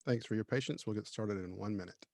Thanks for your patience. We'll get started in 1 minute.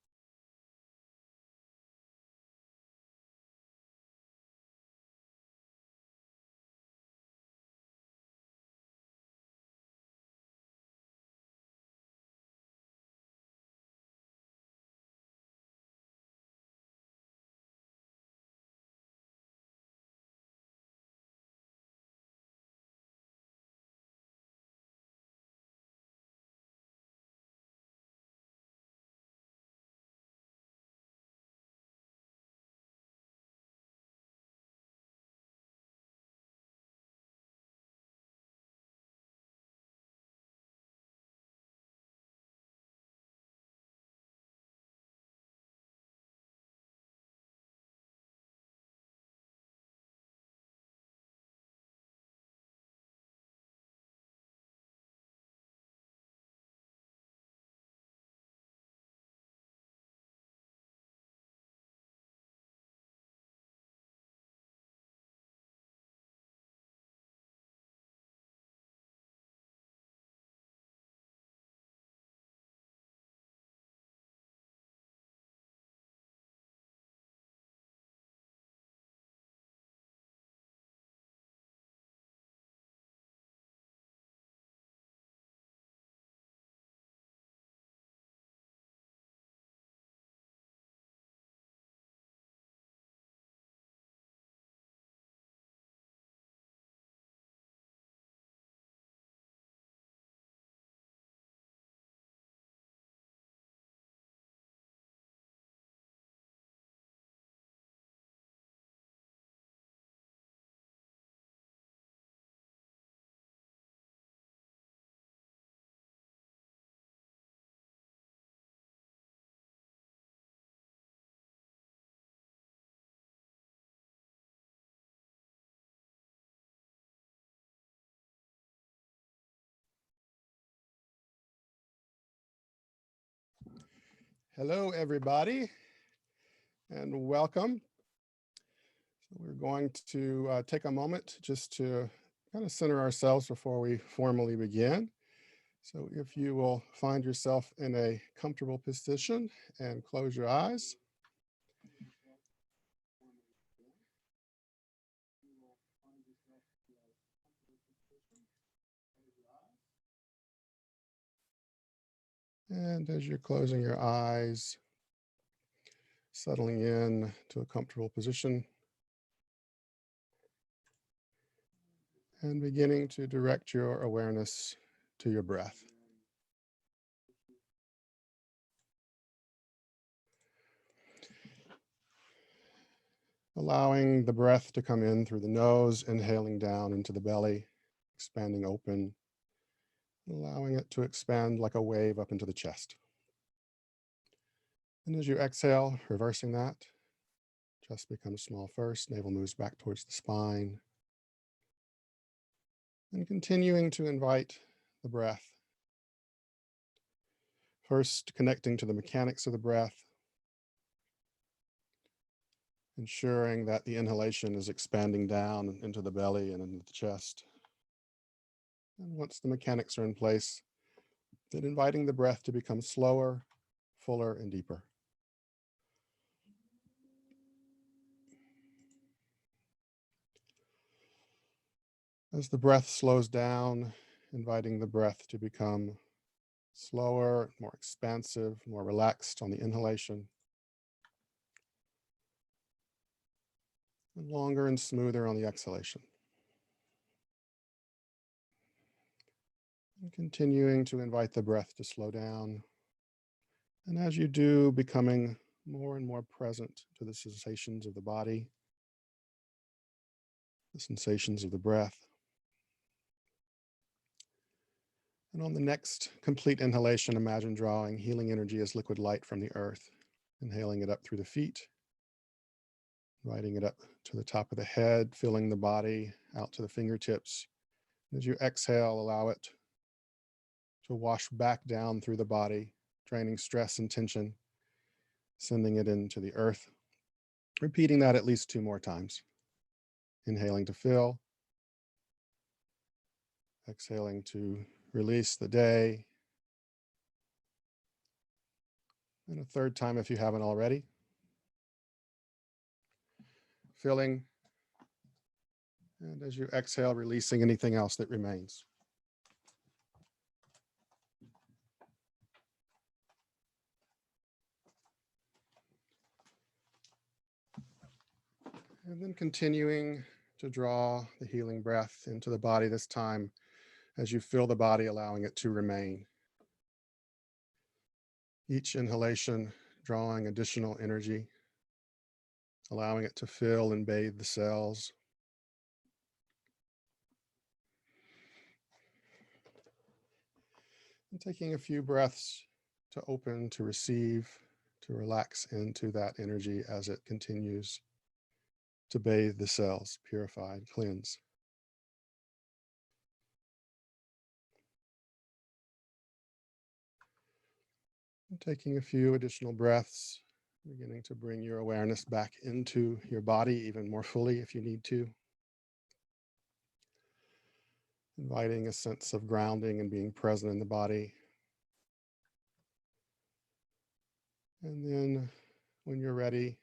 Hello, everybody, and welcome. So we're going to take a moment just to kind of center ourselves before we formally begin. So if you will find yourself in a comfortable position and close your eyes. And as you're closing your eyes, settling in to a comfortable position and beginning to direct your awareness to your breath. Allowing the breath to come in through the nose, inhaling down into the belly, expanding open, allowing it to expand like a wave up into the chest. And as you exhale, reversing that, chest becomes small first, navel moves back towards the spine, and continuing to invite the breath. First, connecting to the mechanics of the breath, ensuring that the inhalation is expanding down into the belly and into the chest. And once the mechanics are in place, then inviting the breath to become slower, fuller, and deeper. As the breath slows down, inviting the breath to become slower, more expansive, more relaxed on the inhalation, and longer and smoother on the exhalation. And continuing to invite the breath to slow down. And as you do, becoming more and more present to the sensations of the body, the sensations of the breath. And on the next complete inhalation, imagine drawing healing energy as liquid light from the earth, inhaling it up through the feet, inviting it up to the top of the head, filling the body out to the fingertips. As you exhale, allow it to wash back down through the body, draining stress and tension, sending it into the earth. Repeating that at least 2 more times. Inhaling to fill, exhaling to release the day, And a third time if you haven't already. Filling. And as you exhale, releasing anything else that remains. And then continuing to draw the healing breath into the body this time as you feel the body, allowing it to remain. Each inhalation drawing additional energy, allowing it to fill and bathe the cells. And taking a few breaths to open, to receive, to relax into that energy as it continues to bathe the cells, purify, cleanse. And taking a few additional breaths, beginning to bring your awareness back into your body even more fully if you need to. Inviting a sense of grounding and being present in the body. And then when you're ready,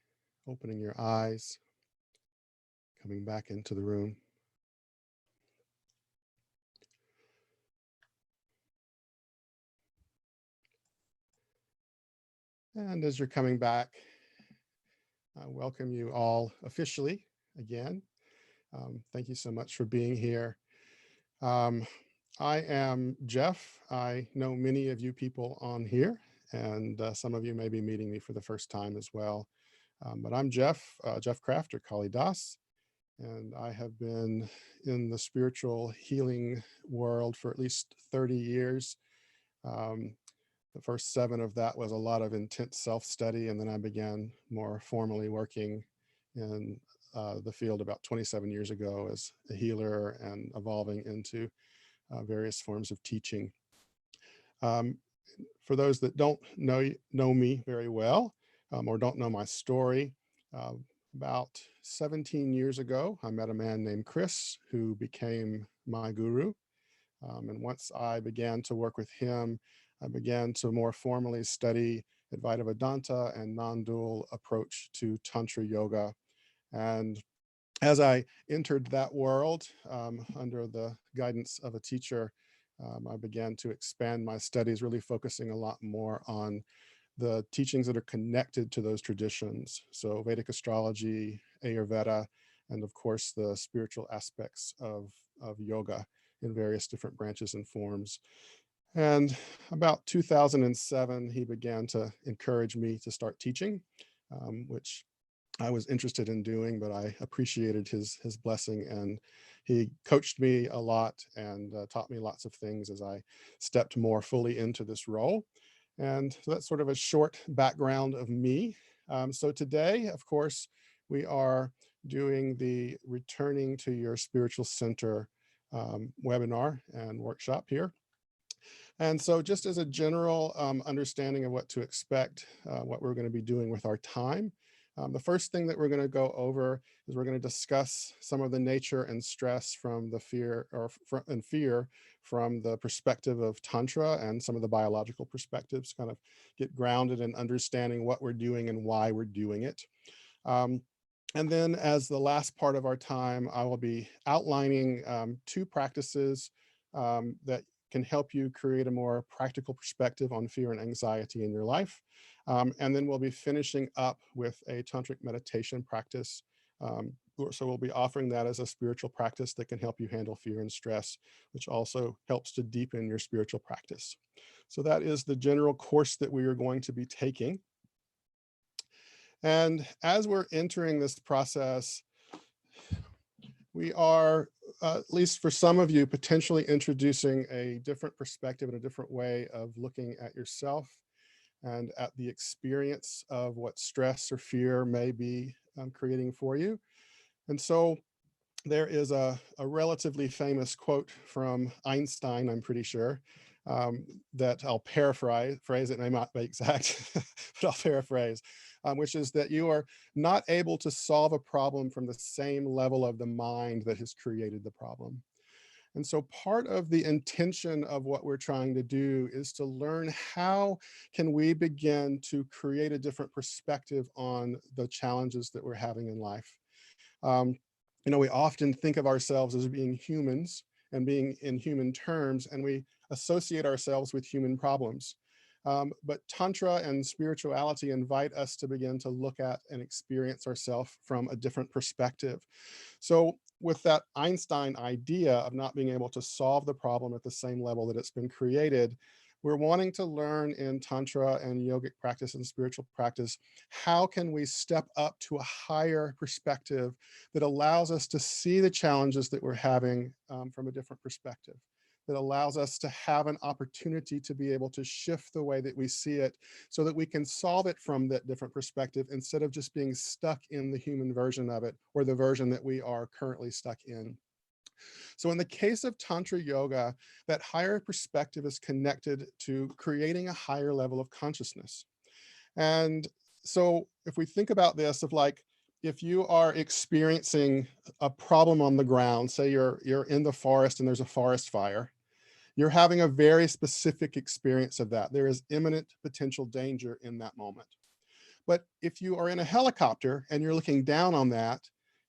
opening your eyes, coming back into the room. And as you're coming back, I welcome you all officially again. Thank you so much for being here. I am Jeff. I know many of you people on here, and some of you may be meeting me for the first time as well. But I'm Jeff, Jeff Craft, or Kali Das, and I have been in the spiritual healing world for at least 30 years. The first 7 of that was a lot of intense self-study, and then I began more formally working in the field about 27 years ago as a healer and evolving into various forms of teaching. For those that don't know me very well or don't know my story, about 17 years ago, I met a man named Chris who became my guru. And once I began to work with him, I began to more formally study Advaita Vedanta and non-dual approach to Tantra Yoga. And as I entered that world under the guidance of a teacher, I began to expand my studies, really focusing a lot more on the teachings that are connected to those traditions. So Vedic astrology, Ayurveda, and of course the spiritual aspects of yoga in various different branches and forms. And about 2007, he began to encourage me to start teaching, which I was interested in doing, but I appreciated his blessing, and he coached me a lot and taught me lots of things as I stepped more fully into this role. And so that's sort of a short background of me. So today, of course, we are doing the Returning to Your Spiritual Center webinar and workshop here. And so just as a general understanding of what to expect, what we're going to be doing with our time, the first thing that we're going to go over is we're going to discuss some of the nature and stress from the fear from the perspective of Tantra and some of the biological perspectives, kind of get grounded in understanding what we're doing and why we're doing it. And then as the last part of our time, I will be outlining 2 practices that can help you create a more practical perspective on fear and anxiety in your life. And then we'll be finishing up with a tantric meditation practice. So we'll be offering that as a spiritual practice that can help you handle fear and stress, which also helps to deepen your spiritual practice. So that is the general course that we are going to be taking. And as we're entering this process, we are, at least for some of you, potentially introducing a different perspective and a different way of looking at yourself and at the experience of what stress or fear may be creating for you. And so there is a relatively famous quote from Einstein, I'm pretty sure, that I'll paraphrase it, may not be exact, but I'll paraphrase, which is that you are not able to solve a problem from the same level of the mind that has created the problem. And so part of the intention of what we're trying to do is to learn how can we begin to create a different perspective on the challenges that we're having in life. Um, we often think of ourselves as being humans and being in human terms, and we associate ourselves with human problems. But Tantra and spirituality invite us to begin to look at and experience ourselves from a different perspective. So with that Einstein idea of not being able to solve the problem at the same level that it's been created, we're wanting to learn in Tantra and yogic practice and spiritual practice, how can we step up to a higher perspective that allows us to see the challenges that we're having from a different perspective, that allows us to have an opportunity to be able to shift the way that we see it so that we can solve it from that different perspective instead of just being stuck in the human version of it or the version that we are currently stuck in. So in the case of Tantra yoga, that higher perspective is connected to creating a higher level of consciousness. And so if we think about this of like, if you are experiencing a problem on the ground, say you're in the forest and there's a forest fire, you're having a very specific experience of that. There is imminent potential danger in that moment. But if you are in a helicopter and you're looking down on that,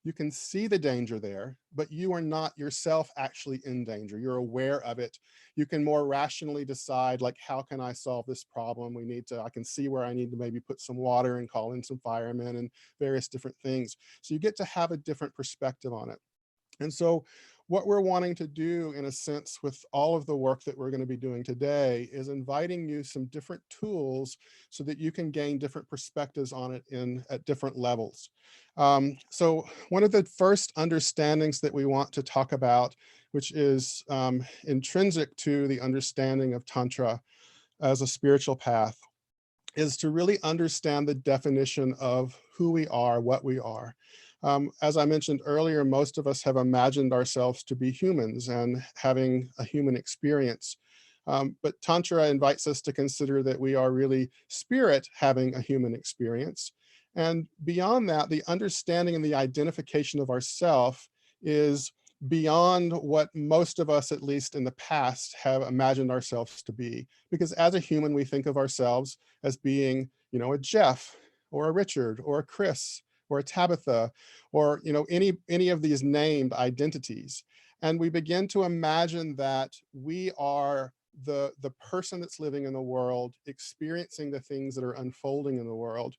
you can see the danger there, but you are not yourself actually in danger. You're aware of it. You can more rationally decide, like, how can I solve this problem? I can see where I need to maybe put some water and call in some firemen and various different things. So you get to have a different perspective on it. And so what we're wanting to do, in a sense, with all of the work that we're going to be doing today is inviting you some different tools so that you can gain different perspectives on it at different levels. So one of the first understandings that we want to talk about, which is intrinsic to the understanding of Tantra as a spiritual path, is to really understand the definition of who we are, what we are. As I mentioned earlier, most of us have imagined ourselves to be humans and having a human experience. But Tantra invites us to consider that we are really spirit having a human experience. And beyond that, the understanding and the identification of ourself is beyond what most of us, at least in the past, have imagined ourselves to be. Because as a human, we think of ourselves as being, a Jeff or a Richard or a Chris or a Tabitha or, any of these named identities. And we begin to imagine that we are the person that's living in the world, experiencing the things that are unfolding in the world.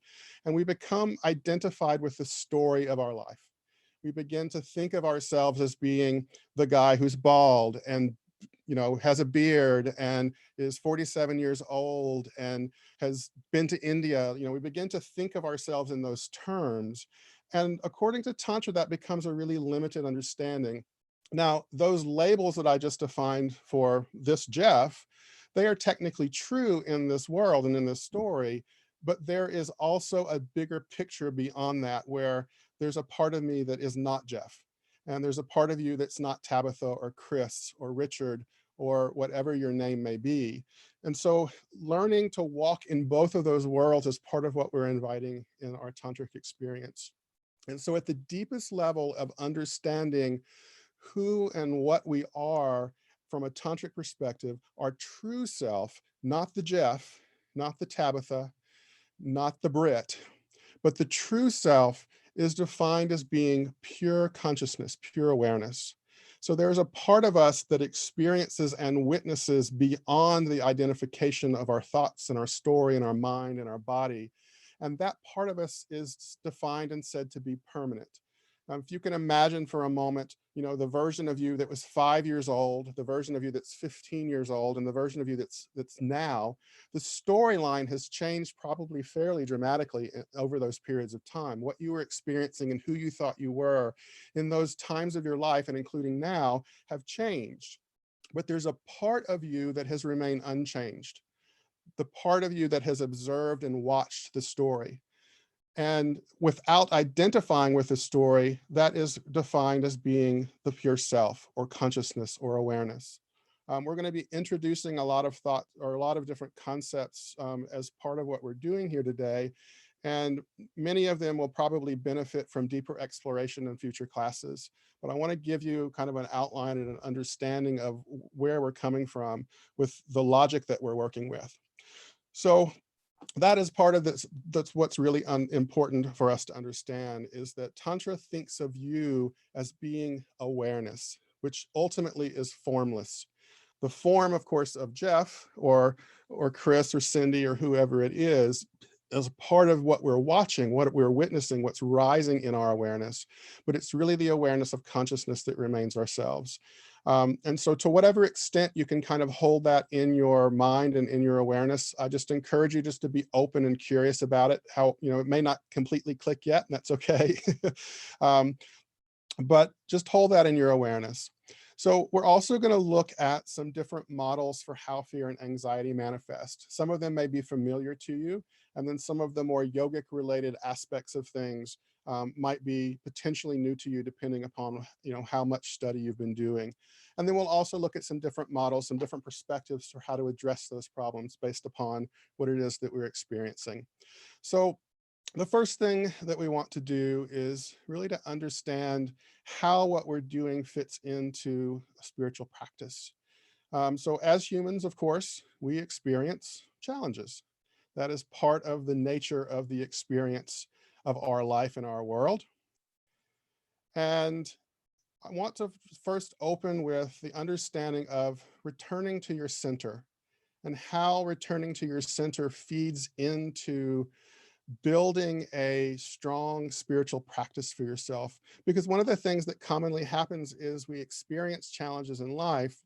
And we become identified with the story of our life. We begin to think of ourselves as being the guy who's bald and has a beard and is 47 years old and has been to India. We begin to think of ourselves in those terms. And according to Tantra, that becomes a really limited understanding. Now, those labels that I just defined for this Jeff, they are technically true in this world and in this story, but there is also a bigger picture beyond that where there's a part of me that is not Jeff. And there's a part of you that's not Tabitha or Chris or Richard or whatever your name may be. And so learning to walk in both of those worlds is part of what we're inviting in our tantric experience. And so at the deepest level of understanding who and what we are from a tantric perspective, our true self, not the Jeff, not the Tabitha, not the Brit, but the true self is defined as being pure consciousness, pure awareness. So there's a part of us that experiences and witnesses beyond the identification of our thoughts and our story and our mind and our body. And that part of us is defined and said to be permanent. If you can imagine for a moment, the version of you that was 5 years old, the version of you that's 15 years old, and the version of you that's now, the storyline has changed probably fairly dramatically over those periods of time. What you were experiencing and who you thought you were in those times of your life, and including now, have changed. But there's a part of you that has remained unchanged, the part of you that has observed and watched the story. And without identifying with the story, that is defined as being the pure self or consciousness or awareness. We're going to be introducing a lot of thought or a lot of different concepts as part of what we're doing here today. And many of them will probably benefit from deeper exploration in future classes. But I want to give you kind of an outline and an understanding of where we're coming from with the logic that we're working with. So that is part of this. That's what's really important for us to understand, is that Tantra thinks of you as being awareness, which ultimately is formless. The form, of course, of Jeff or Chris or Cindy or whoever it is part of what we're watching, what we're witnessing, what's rising in our awareness. But it's really the awareness of consciousness that remains ourselves. And so to whatever extent you can kind of hold that in your mind and in your awareness, I just encourage you just to be open and curious about it. How, it may not completely click yet, and that's okay. But just hold that in your awareness. So we're also going to look at some different models for how fear and anxiety manifest. Some of them may be familiar to you, and then some of the more yogic related aspects of things might be potentially new to you, depending upon how much study you've been doing. And then we'll also look at some different models, some different perspectives for how to address those problems based upon what it is that we're experiencing. So the first thing that we want to do is really to understand how what we're doing fits into a spiritual practice. So as humans, of course, we experience challenges. That is part of the nature of the experience of our life in our world. And I want to first open with the understanding of returning to your center and how returning to your center feeds into building a strong spiritual practice for yourself. Because one of the things that commonly happens is we experience challenges in life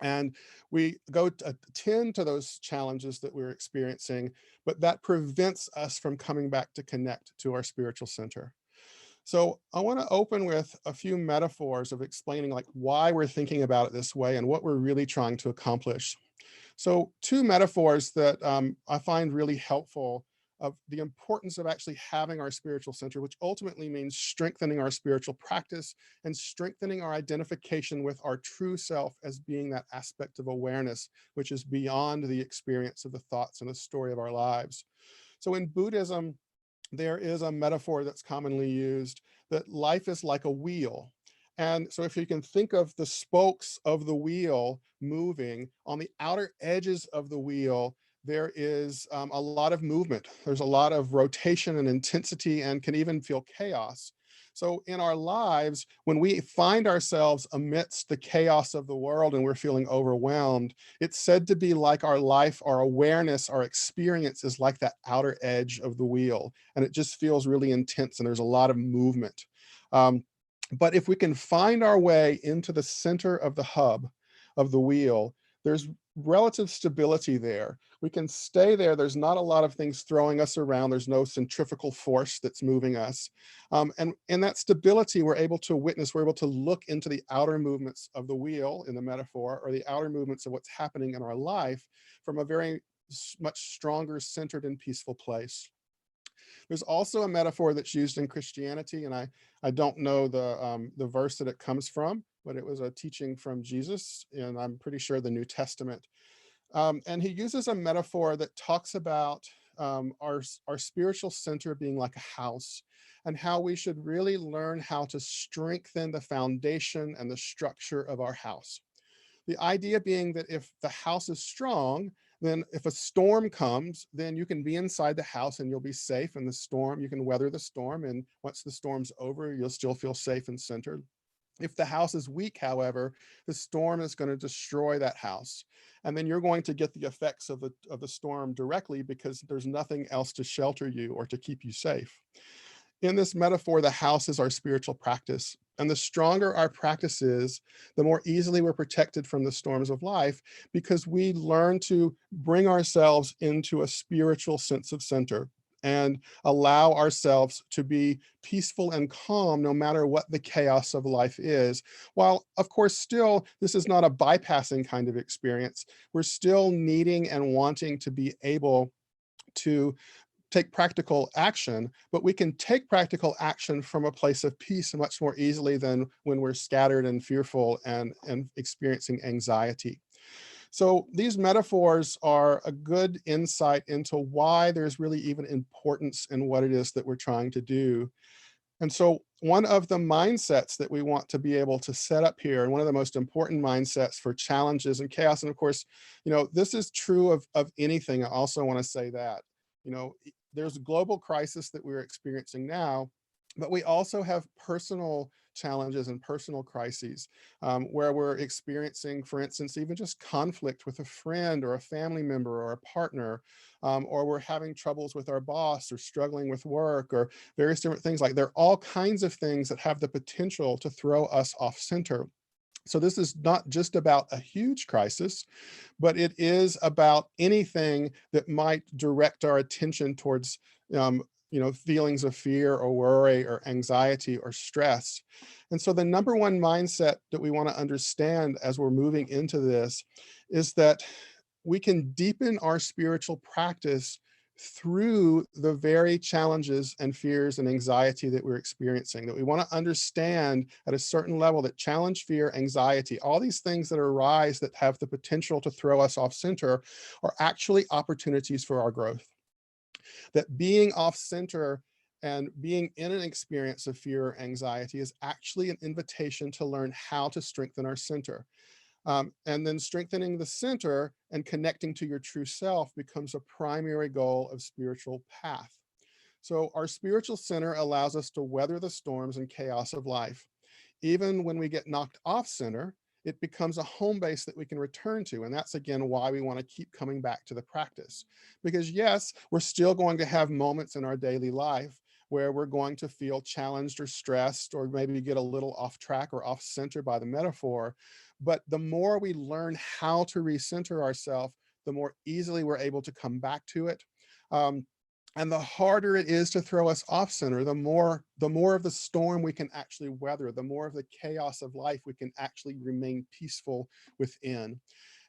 and we go to attend to those challenges that we're experiencing, but that prevents us from coming back to connect to our spiritual center. So I want to open with a few metaphors of explaining like why we're thinking about it this way and what we're really trying to accomplish. So two metaphors that I find really helpful of the importance of actually having our spiritual center, which ultimately means strengthening our spiritual practice and strengthening our identification with our true self as being that aspect of awareness, which is beyond the experience of the thoughts and the story of our lives. So in Buddhism, there is a metaphor that's commonly used that life is like a wheel. And so if you can think of the spokes of the wheel moving, on the outer edges of the wheel, there is a lot of movement. There's a lot of rotation and intensity and can even feel chaos. So in our lives, when we find ourselves amidst the chaos of the world and we're feeling overwhelmed, it's said to be like our life, our awareness, our experience is like that outer edge of the wheel. And it just feels really intense and there's a lot of movement. But if we can find our way into the center of the hub of the wheel, there's relative stability there. We can stay there. There's not a lot of things throwing us around. There's no centrifugal force that's moving us. And in that stability, we're able to witness, we're able to look into the outer movements of the wheel in the metaphor, or the outer movements of what's happening in our life from a very much stronger, centered and peaceful place. There's also a metaphor that's used in Christianity, and I don't know the verse that it comes from, but it was a teaching from Jesus, and I'm pretty sure the New Testament. And he uses a metaphor that talks about our spiritual center being like a house, and how we should really learn how to strengthen the foundation and the structure of our house. The idea being that if the house is strong, then if a storm comes, then you can be inside the house and you'll be safe in the storm. You can weather the storm. And once the storm's over, you'll still feel safe and centered. If the house is weak, however, the storm is going to destroy that house. And then you're going to get the effects of the storm directly because there's nothing else to shelter you or to keep you safe. In this metaphor, the house is our spiritual practice. And the stronger our practice is, the more easily we're protected from the storms of life, because we learn to bring ourselves into a spiritual sense of center and allow ourselves to be peaceful and calm no matter what the chaos of life is. While, of course, still, this is not a bypassing kind of experience. We're still needing and wanting to be able to take practical action, but we can take practical action from a place of peace much more easily than when we're scattered and fearful and experiencing anxiety. So these metaphors are a good insight into why there's really even importance in what it is that we're trying to do. And so one of the mindsets that we want to be able to set up here, and one of the most important mindsets for challenges and chaos, and of course, this is true of anything. I also want to say that, there's a global crisis that we're experiencing now, but we also have personal challenges and personal crises where we're experiencing, for instance, even just conflict with a friend or a family member or a partner, or we're having troubles with our boss or struggling with work or various different things. Like, there are all kinds of things that have the potential to throw us off center. So this is not just about a huge crisis, but it is about anything that might direct our attention towards feelings of fear or worry or anxiety or stress. And so the number one mindset that we want to understand as we're moving into this is that we can deepen our spiritual practice through the very challenges and fears and anxiety that we're experiencing. That we want to understand at a certain level that challenge, fear, anxiety, all these things that arise that have the potential to throw us off center are actually opportunities for our growth. That being off center and being in an experience of fear or anxiety is actually an invitation to learn how to strengthen our center. And then strengthening the center and connecting to your true self becomes a primary goal of spiritual path. So our spiritual center allows us to weather the storms and chaos of life. Even when we get knocked off center, it becomes a home base that we can return to. And that's, again, why we want to keep coming back to the practice. Because yes, we're still going to have moments in our daily life where we're going to feel challenged or stressed, or maybe get a little off track or off center by the metaphor. But the more we learn how to recenter ourselves, the more easily we're able to come back to it. And the harder it is to throw us off center, the more of the storm we can actually weather, the more of the chaos of life we can actually remain peaceful within.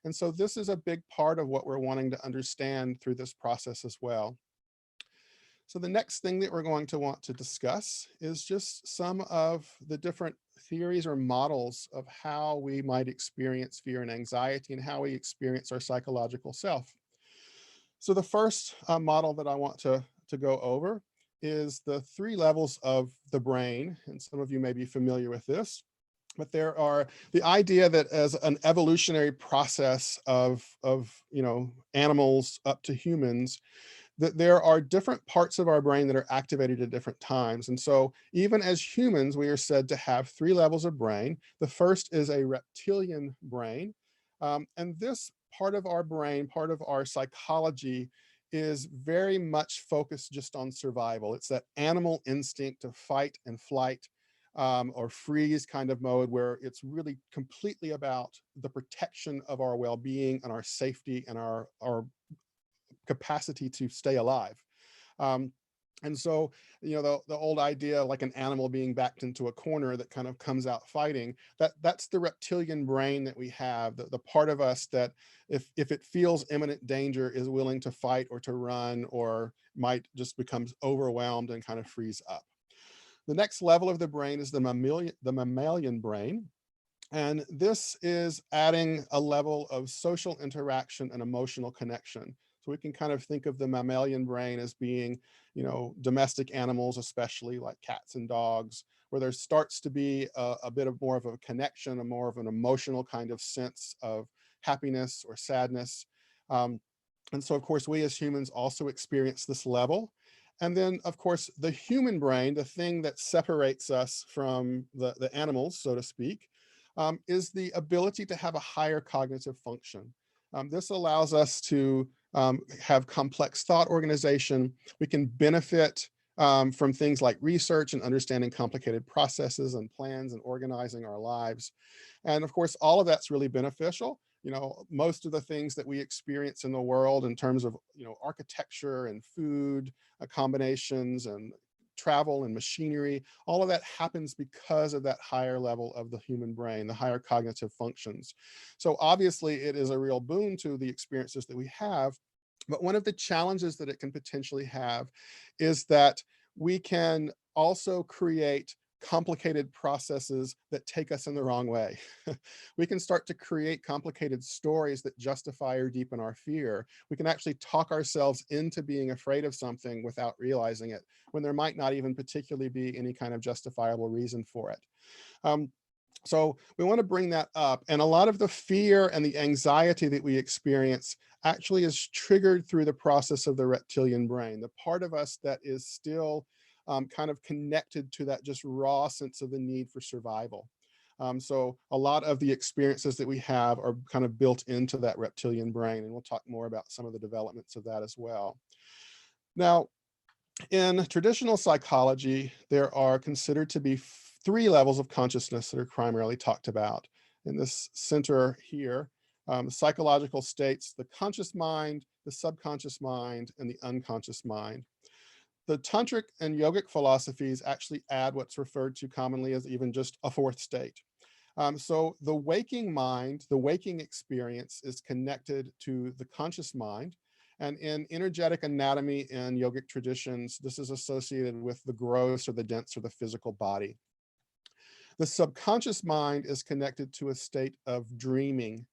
And so this is a big part of what we're wanting to understand through this process as well. So the next thing that we're going to want to discuss is just some of the different theories or models of how we might experience fear and anxiety and how we experience our psychological self. So the first model that I want to go over is the 3 levels of the brain. And some of you may be familiar with this, but there are the idea that as an evolutionary process of animals up to humans, that there are different parts of our brain that are activated at different times. And so even as humans, we are said to have 3 levels of brain. The first is a reptilian brain. And this part of our brain, part of our psychology, is very much focused just on survival. It's that animal instinct to fight and flight, or freeze kind of mode, where it's really completely about the protection of our well-being and our safety and our capacity to stay alive. Um, and so, the old idea, like an animal being backed into a corner that kind of comes out fighting, that's the reptilian brain that we have, the part of us that if it feels imminent danger is willing to fight or to run, or might just becomes overwhelmed and kind of freeze up. The next level of the brain is the mammalian brain. And this is adding a level of social interaction and emotional connection. So we can kind of think of the mammalian brain as being, domestic animals, especially like cats and dogs, where there starts to be a bit of more of a connection, a more of an emotional kind of sense of happiness or sadness. Um, and so, of course, we as humans also experience this level. And then, of course, the human brain, the thing that separates us from the animals, so to speak, is the ability to have a higher cognitive function. This allows us to have complex thought organization. We can benefit from things like research and understanding complicated processes and plans and organizing our lives. And of course, all of that's really beneficial. Most of the things that we experience in the world in terms of, architecture and food combinations and travel and machinery, all of that happens because of that higher level of the human brain, the higher cognitive functions. So obviously it is a real boon to the experiences that we have. But one of the challenges that it can potentially have is that we can also create complicated processes that take us in the wrong way. We can start to create complicated stories that justify or deepen our fear. We can actually talk ourselves into being afraid of something without realizing it, when there might not even particularly be any kind of justifiable reason for it. So we want to bring that up. And a lot of the fear and the anxiety that we experience actually is triggered through the process of the reptilian brain, the part of us that is still kind of connected to that just raw sense of the need for survival. So a lot of the experiences that we have are kind of built into that reptilian brain, and we'll talk more about some of the developments of that as well. Now, in traditional psychology, there are considered to be three levels of consciousness that are primarily talked about. In this center here, psychological states: the conscious mind, the subconscious mind, and the unconscious mind. The tantric and yogic philosophies actually add what's referred to commonly as even just a fourth state. So the waking mind, the waking experience, is connected to the conscious mind. And in energetic anatomy in yogic traditions, this is associated with the gross or the dense or the physical body. The subconscious mind is connected to a state of dreaming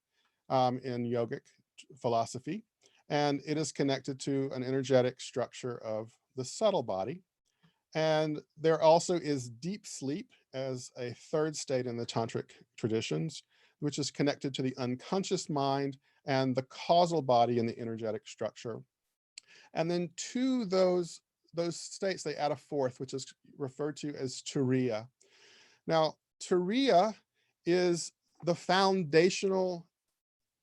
in yogic philosophy, and it is connected to an energetic structure of the subtle body. And there also is deep sleep as a third state in the tantric traditions, which is connected to the unconscious mind and the causal body in the energetic structure. And then to those states, they add a fourth, which is referred to as turiya. Now, turiya is the foundational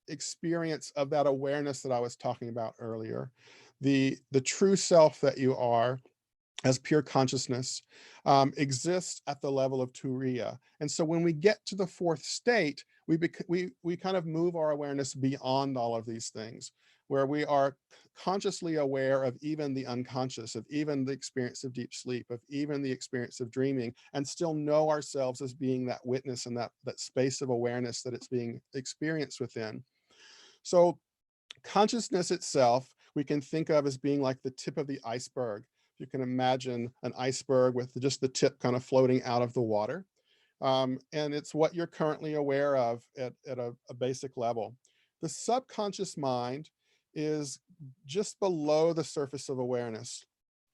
experience of that awareness that I was talking about earlier. The true self that you are as pure consciousness exists at the level of turiya. And so when we get to the fourth state, we kind of move our awareness beyond all of these things, where we are consciously aware of even the unconscious, of even the experience of deep sleep, of even the experience of dreaming, and still know ourselves as being that witness and that space of awareness that it's being experienced within. So consciousness itself, we can think of as being like the tip of the iceberg. You can imagine an iceberg with just the tip kind of floating out of the water. And it's what you're currently aware of at a basic level. The subconscious mind is just below the surface of awareness.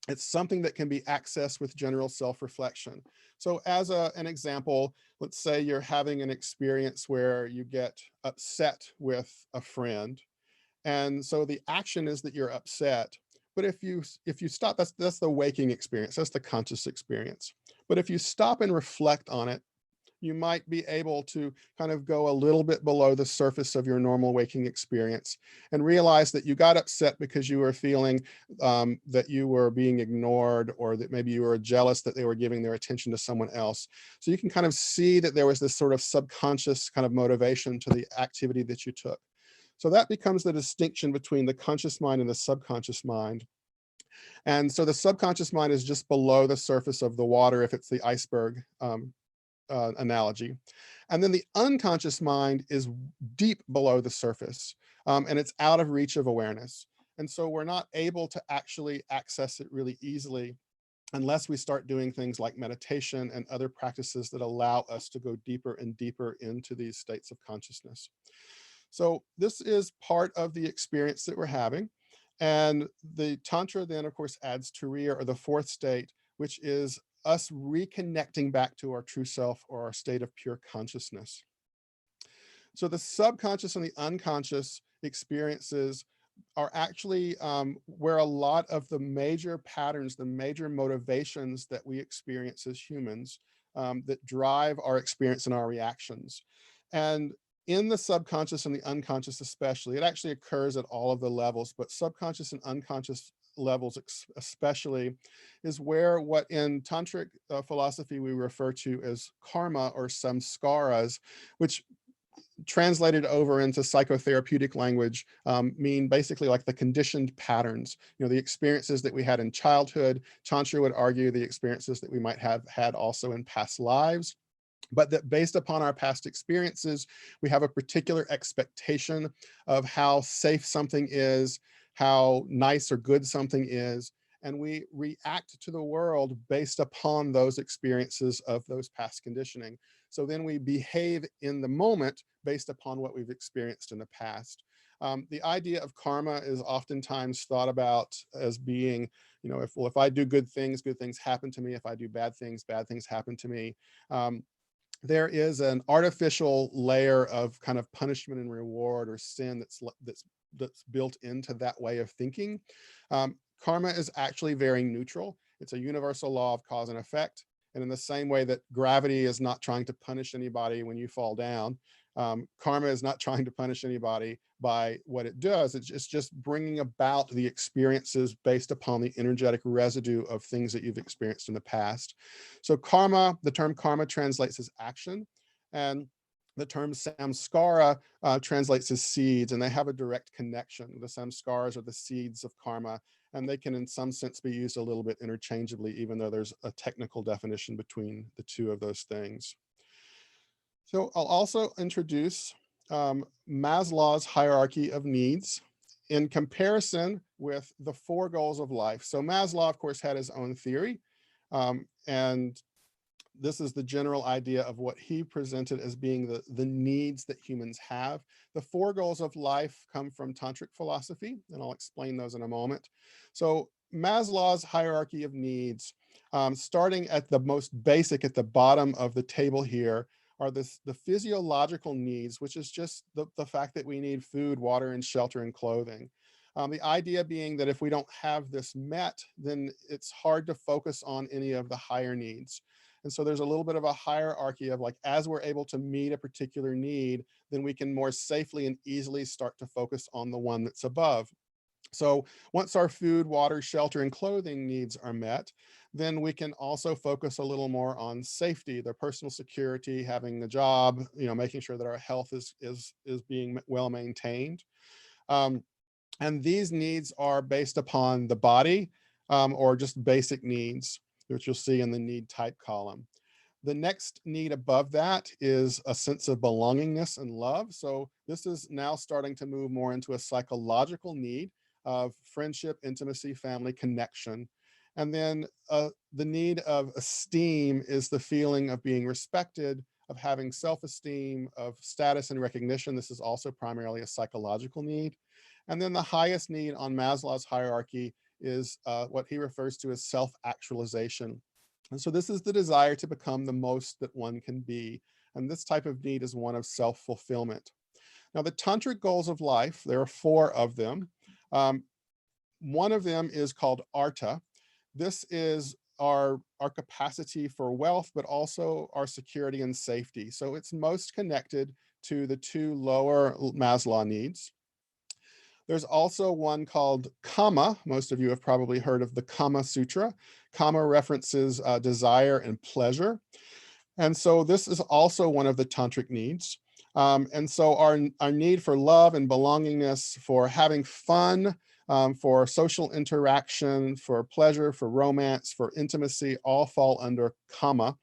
It's something that can be accessed with general self-reflection. So as an example, let's say you're having an experience where you get upset with a friend. And so the action is that you're upset. But if you stop, that's the waking experience, that's the conscious experience. But if you stop and reflect on it, you might be able to kind of go a little bit below the surface of your normal waking experience and realize that you got upset because you were feeling that you were being ignored, or that maybe you were jealous that they were giving their attention to someone else. So you can kind of see that there was this sort of subconscious kind of motivation to the activity that you took. So that becomes the distinction between the conscious mind and the subconscious mind. And so the subconscious mind is just below the surface of the water, if it's the iceberg analogy. And then the unconscious mind is deep below the surface, and it's out of reach of awareness. And so we're not able to actually access it really easily unless we start doing things like meditation and other practices that allow us to go deeper and deeper into these states of consciousness. So this is part of the experience that we're having. And the Tantra then, of course, adds Turiya, or the fourth state, which is us reconnecting back to our true self, or our state of pure consciousness. So the subconscious and the unconscious experiences are actually where a lot of the major patterns, the major motivations that we experience as humans that drive our experience and our reactions. And in the subconscious and the unconscious especially, it actually occurs at all of the levels, but subconscious and unconscious levels especially is where what in tantric philosophy we refer to as karma or samskaras, which translated over into psychotherapeutic language mean basically like the conditioned patterns, the experiences that we had in childhood. Tantra would argue the experiences that we might have had also in past lives, but that based upon our past experiences, we have a particular expectation of how safe something is, how nice or good something is. and we react to the world based upon those experiences of those past conditioning. So then we behave in the moment based upon what we've experienced in the past. The idea of karma is oftentimes thought about as being, if I do good things happen to me. If I do bad things happen to me. There is an artificial layer of kind of punishment and reward or sin that's built into that way of thinking. Karma is actually very neutral. It's a universal law of cause and effect. And in the same way that gravity is not trying to punish anybody when you fall down, karma is not trying to punish anybody by what it does. It's just bringing about the experiences based upon the energetic residue of things that you've experienced in the past. So karma, the term karma translates as action, and the term samskara translates as seeds, and they have a direct connection. The samskaras are the seeds of karma, and they can in some sense be used a little bit interchangeably, even though there's a technical definition between the two of those things. So I'll also introduce Maslow's hierarchy of needs in comparison with the 4 goals of life. So Maslow, of course, had his own theory, and this is the general idea of what he presented as being the needs that humans have. The 4 goals of life come from tantric philosophy, and I'll explain those in a moment. So Maslow's hierarchy of needs, starting at the most basic at the bottom of the table here, are the physiological needs, which is just the fact that we need food, water, and shelter and clothing. The idea being that if we don't have this met, then it's hard to focus on any of the higher needs. And so there's a little bit of a hierarchy of like, as we're able to meet a particular need, then we can more safely and easily start to focus on the one that's above. So once our food, water, shelter, and clothing needs are met, then we can also focus a little more on safety, their personal security, having a job, making sure that our health is being well maintained. And these needs are based upon the body or just basic needs, which you'll see in the need type column. The next need above that is a sense of belongingness and love. So this is now starting to move more into a psychological need of friendship, intimacy, family, connection. And then the need of esteem is the feeling of being respected, of having self-esteem, of status and recognition. This is also primarily a psychological need. And then the highest need on Maslow's hierarchy is what he refers to as self-actualization. And so this is the desire to become the most that one can be. And this type of need is one of self-fulfillment. Now, the tantric goals of life, there are 4 of them. One of them is called artha. This is our capacity for wealth, but also our security and safety. So it's most connected to the 2 lower Maslow needs. There's also one called Kama. Most of you have probably heard of the Kama Sutra. Kama references desire and pleasure. And so this is also one of the tantric needs. And so our need for love and belongingness, for having fun, for social interaction, for pleasure, for romance, for intimacy, all fall under Kama.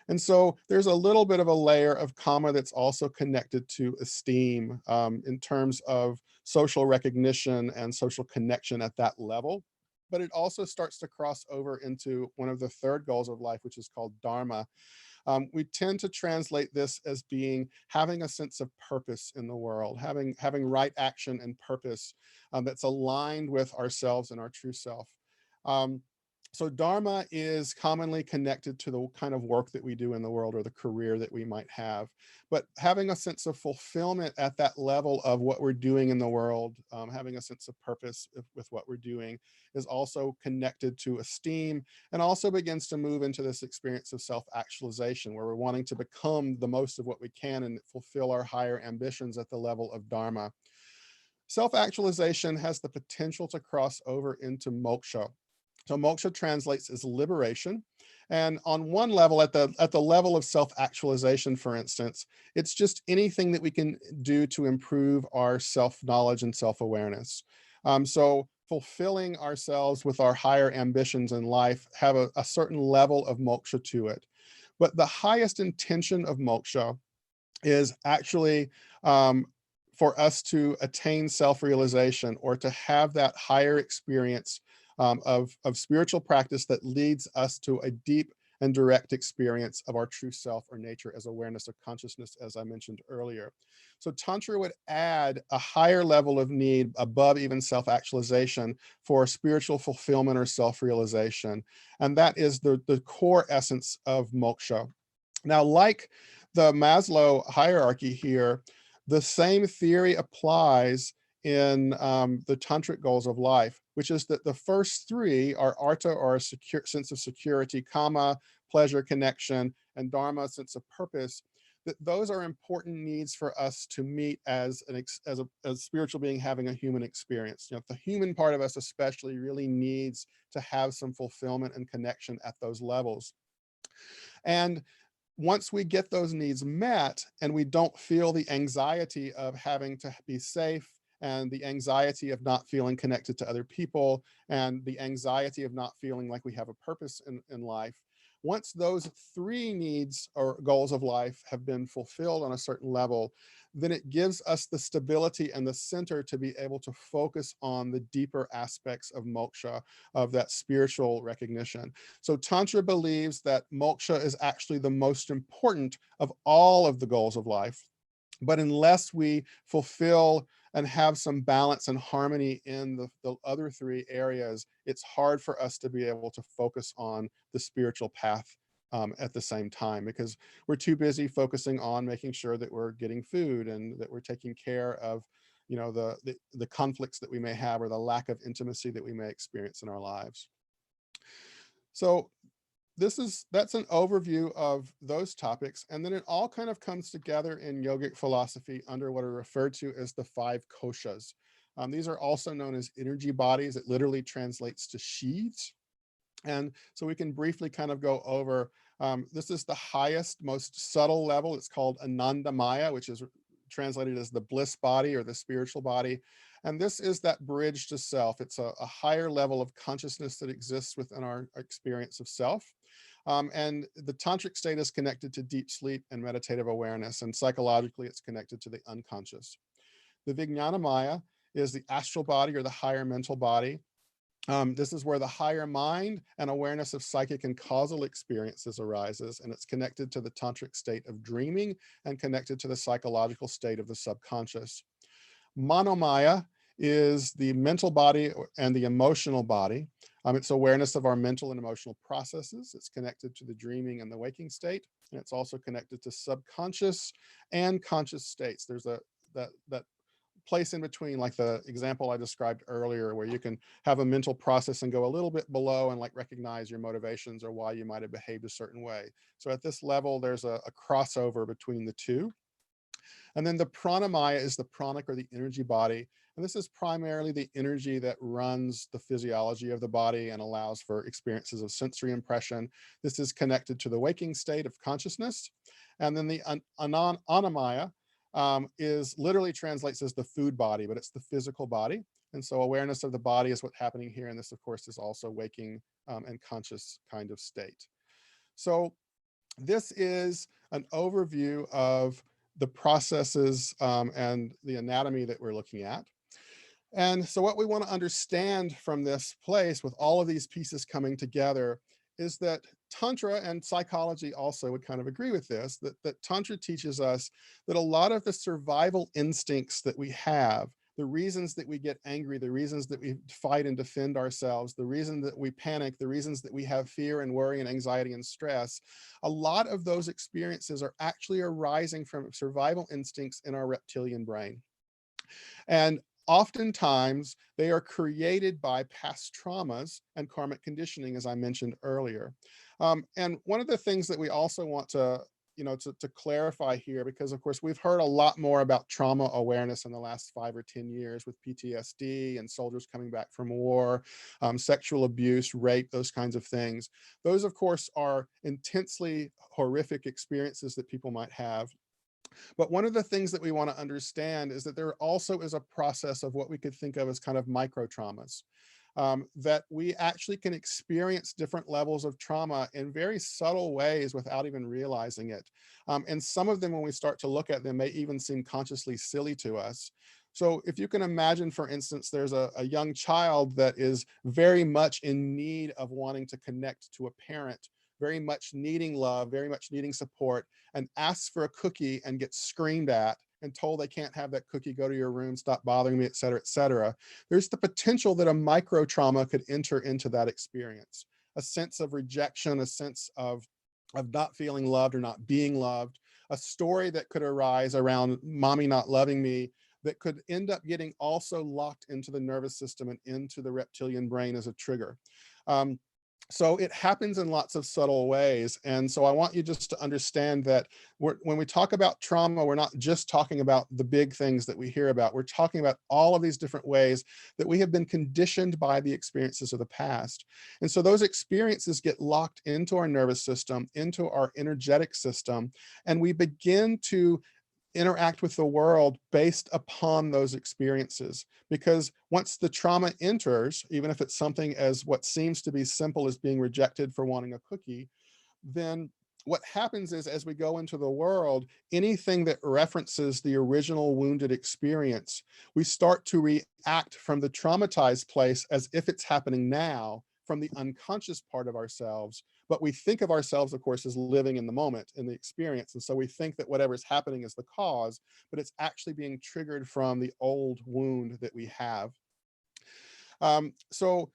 And so there's a little bit of a layer of Kama that's also connected to esteem in terms of social recognition and social connection at that level. But it also starts to cross over into one of the 3rd goals of life, which is called Dharma. We tend to translate this as being having a sense of purpose in the world, having right action and purpose that's aligned with ourselves and our true self. So Dharma is commonly connected to the kind of work that we do in the world or the career that we might have. But having a sense of fulfillment at that level of what we're doing in the world, having a sense of purpose with what we're doing is also connected to esteem, and also begins to move into this experience of self-actualization, where we're wanting to become the most of what we can and fulfill our higher ambitions at the level of Dharma. Self-actualization has the potential to cross over into moksha. So moksha translates as liberation. And on one level, at the level of self-actualization, for instance, it's just anything that we can do to improve our self-knowledge and self-awareness. So fulfilling ourselves with our higher ambitions in life have a certain level of moksha to it. But the highest intention of moksha is actually for us to attain self-realization or to have that higher experience of spiritual practice that leads us to a deep and direct experience of our true self or nature as awareness of consciousness, as I mentioned earlier. So Tantra would add a higher level of need above even self-actualization for spiritual fulfillment or self-realization. And that is the core essence of moksha. Now, like the Maslow hierarchy here, the same theory applies in the tantric goals of life, which is that the first three are artha, or a secure sense of security, kama, pleasure, connection, and dharma, sense of purpose. That those are important needs for us to meet as a spiritual being having a human experience. You know, the human part of us especially really needs to have some fulfillment and connection at those levels. And once we get those needs met and we don't feel the anxiety of having to be safe, and the anxiety of not feeling connected to other people, and the anxiety of not feeling like we have a purpose in life, once those three needs or goals of life have been fulfilled on a certain level, then it gives us the stability and the center to be able to focus on the deeper aspects of moksha, of that spiritual recognition. So Tantra believes that moksha is actually the most important of all of the goals of life. But unless we fulfill and have some balance and harmony in the other three areas, it's hard for us to be able to focus on the spiritual path at the same time, because we're too busy focusing on making sure that we're getting food and that we're taking care of, you know, the conflicts that we may have, or the lack of intimacy that we may experience in our lives. So that's an overview of those topics. And then it all kind of comes together in yogic philosophy under what are referred to as the 5 koshas. These are also known as energy bodies. It literally translates to sheaths. And so we can briefly kind of go over, this is the highest, most subtle level. It's called Anandamaya, which is translated as the bliss body or the spiritual body. And this is that bridge to self. It's a higher level of consciousness that exists within our experience of self. And the tantric state is connected to deep sleep and meditative awareness, and psychologically it's connected to the unconscious. The Vijnanamaya is the astral body, or the higher mental body. This is where the higher mind and awareness of psychic and causal experiences arises, and it's connected to the tantric state of dreaming and connected to the psychological state of the subconscious. Manomaya is the mental body and the emotional body. It's awareness of our mental and emotional processes. It's connected to the dreaming and the waking state, and it's also connected to subconscious and conscious states. There's that place in between, like the example I described earlier, where you can have a mental process and go a little bit below and like recognize your motivations or why you might have behaved a certain way. So at this level, there's a crossover between the two. And then the pranamaya is the pranic, or the energy body. And this is primarily the energy that runs the physiology of the body and allows for experiences of sensory impression. This is connected to the waking state of consciousness. And then the annamaya is literally translates as the food body, but it's the physical body. And so awareness of the body is what's happening here. And this, of course, is also waking and conscious kind of state. So this is an overview of the processes and the anatomy that we're looking at. And so what we want to understand from this place, with all of these pieces coming together, is that Tantra, and psychology also would kind of agree with this, that Tantra teaches us that a lot of the survival instincts that we have, the reasons that we get angry, the reasons that we fight and defend ourselves, the reason that we panic, the reasons that we have fear and worry and anxiety and stress, a lot of those experiences are actually arising from survival instincts in our reptilian brain. And oftentimes they are created by past traumas and karmic conditioning, as I mentioned earlier. And one of the things that we also want to clarify here, because of course we've heard a lot more about trauma awareness in the last 5 or 10 years with PTSD and soldiers coming back from war, sexual abuse, rape, those kinds of things. Those, of course, are intensely horrific experiences that people might have. But one of the things that we want to understand is that there also is a process of what we could think of as kind of micro traumas. That we actually can experience different levels of trauma in very subtle ways without even realizing it. And some of them, when we start to look at them, may even seem consciously silly to us. So if you can imagine, for instance, there's a young child that is very much in need of wanting to connect to a parent, very much needing love, very much needing support, and asks for a cookie and gets screamed at and told they can't have that cookie, go to your room, stop bothering me, et cetera, et cetera. There's the potential that a micro trauma could enter into that experience, a sense of rejection, a sense of not feeling loved or not being loved, a story that could arise around mommy not loving me that could end up getting also locked into the nervous system and into the reptilian brain as a trigger. Um, so it happens in lots of subtle ways. And so I want you just to understand that when we talk about trauma, we're not just talking about the big things that we hear about. We're talking about all of these different ways that we have been conditioned by the experiences of the past. And so those experiences get locked into our nervous system, into our energetic system, and we begin to interact with the world based upon those experiences. Because once the trauma enters, even if it's something as what seems to be simple as being rejected for wanting a cookie, then what happens is, as we go into the world, anything that references the original wounded experience, we start to react from the traumatized place as if it's happening now, from the unconscious part of ourselves. But we think of ourselves, of course, as living in the moment, in the experience. And so we think that whatever's happening is the cause, but it's actually being triggered from the old wound that we have. So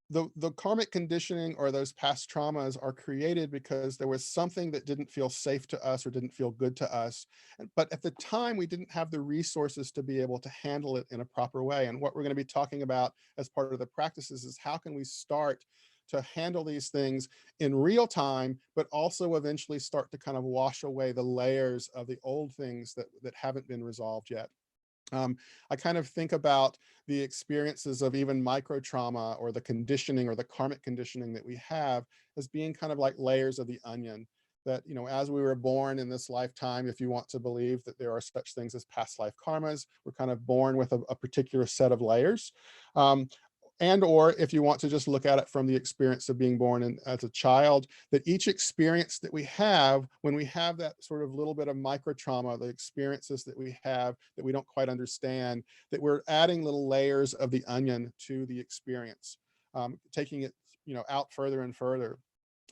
the karmic conditioning, or those past traumas, are created because there was something that didn't feel safe to us or didn't feel good to us. But at the time, we didn't have the resources to be able to handle it in a proper way. And what we're going to be talking about as part of the practices is how can we start to handle these things in real time, but also eventually start to kind of wash away the layers of the old things that haven't been resolved yet. I kind of think about the experiences of even micro trauma, or the conditioning or the karmic conditioning that we have, as being kind of like layers of the onion. That, as we were born in this lifetime, if you want to believe that there are such things as past life karmas, we're kind of born with a particular set of layers. Um, and or if you want to just look at it from the experience of being born as a child, that each experience that we have, when we have that sort of little bit of micro trauma, the experiences that we have that we don't quite understand, that we're adding little layers of the onion to the experience, taking it out further and further.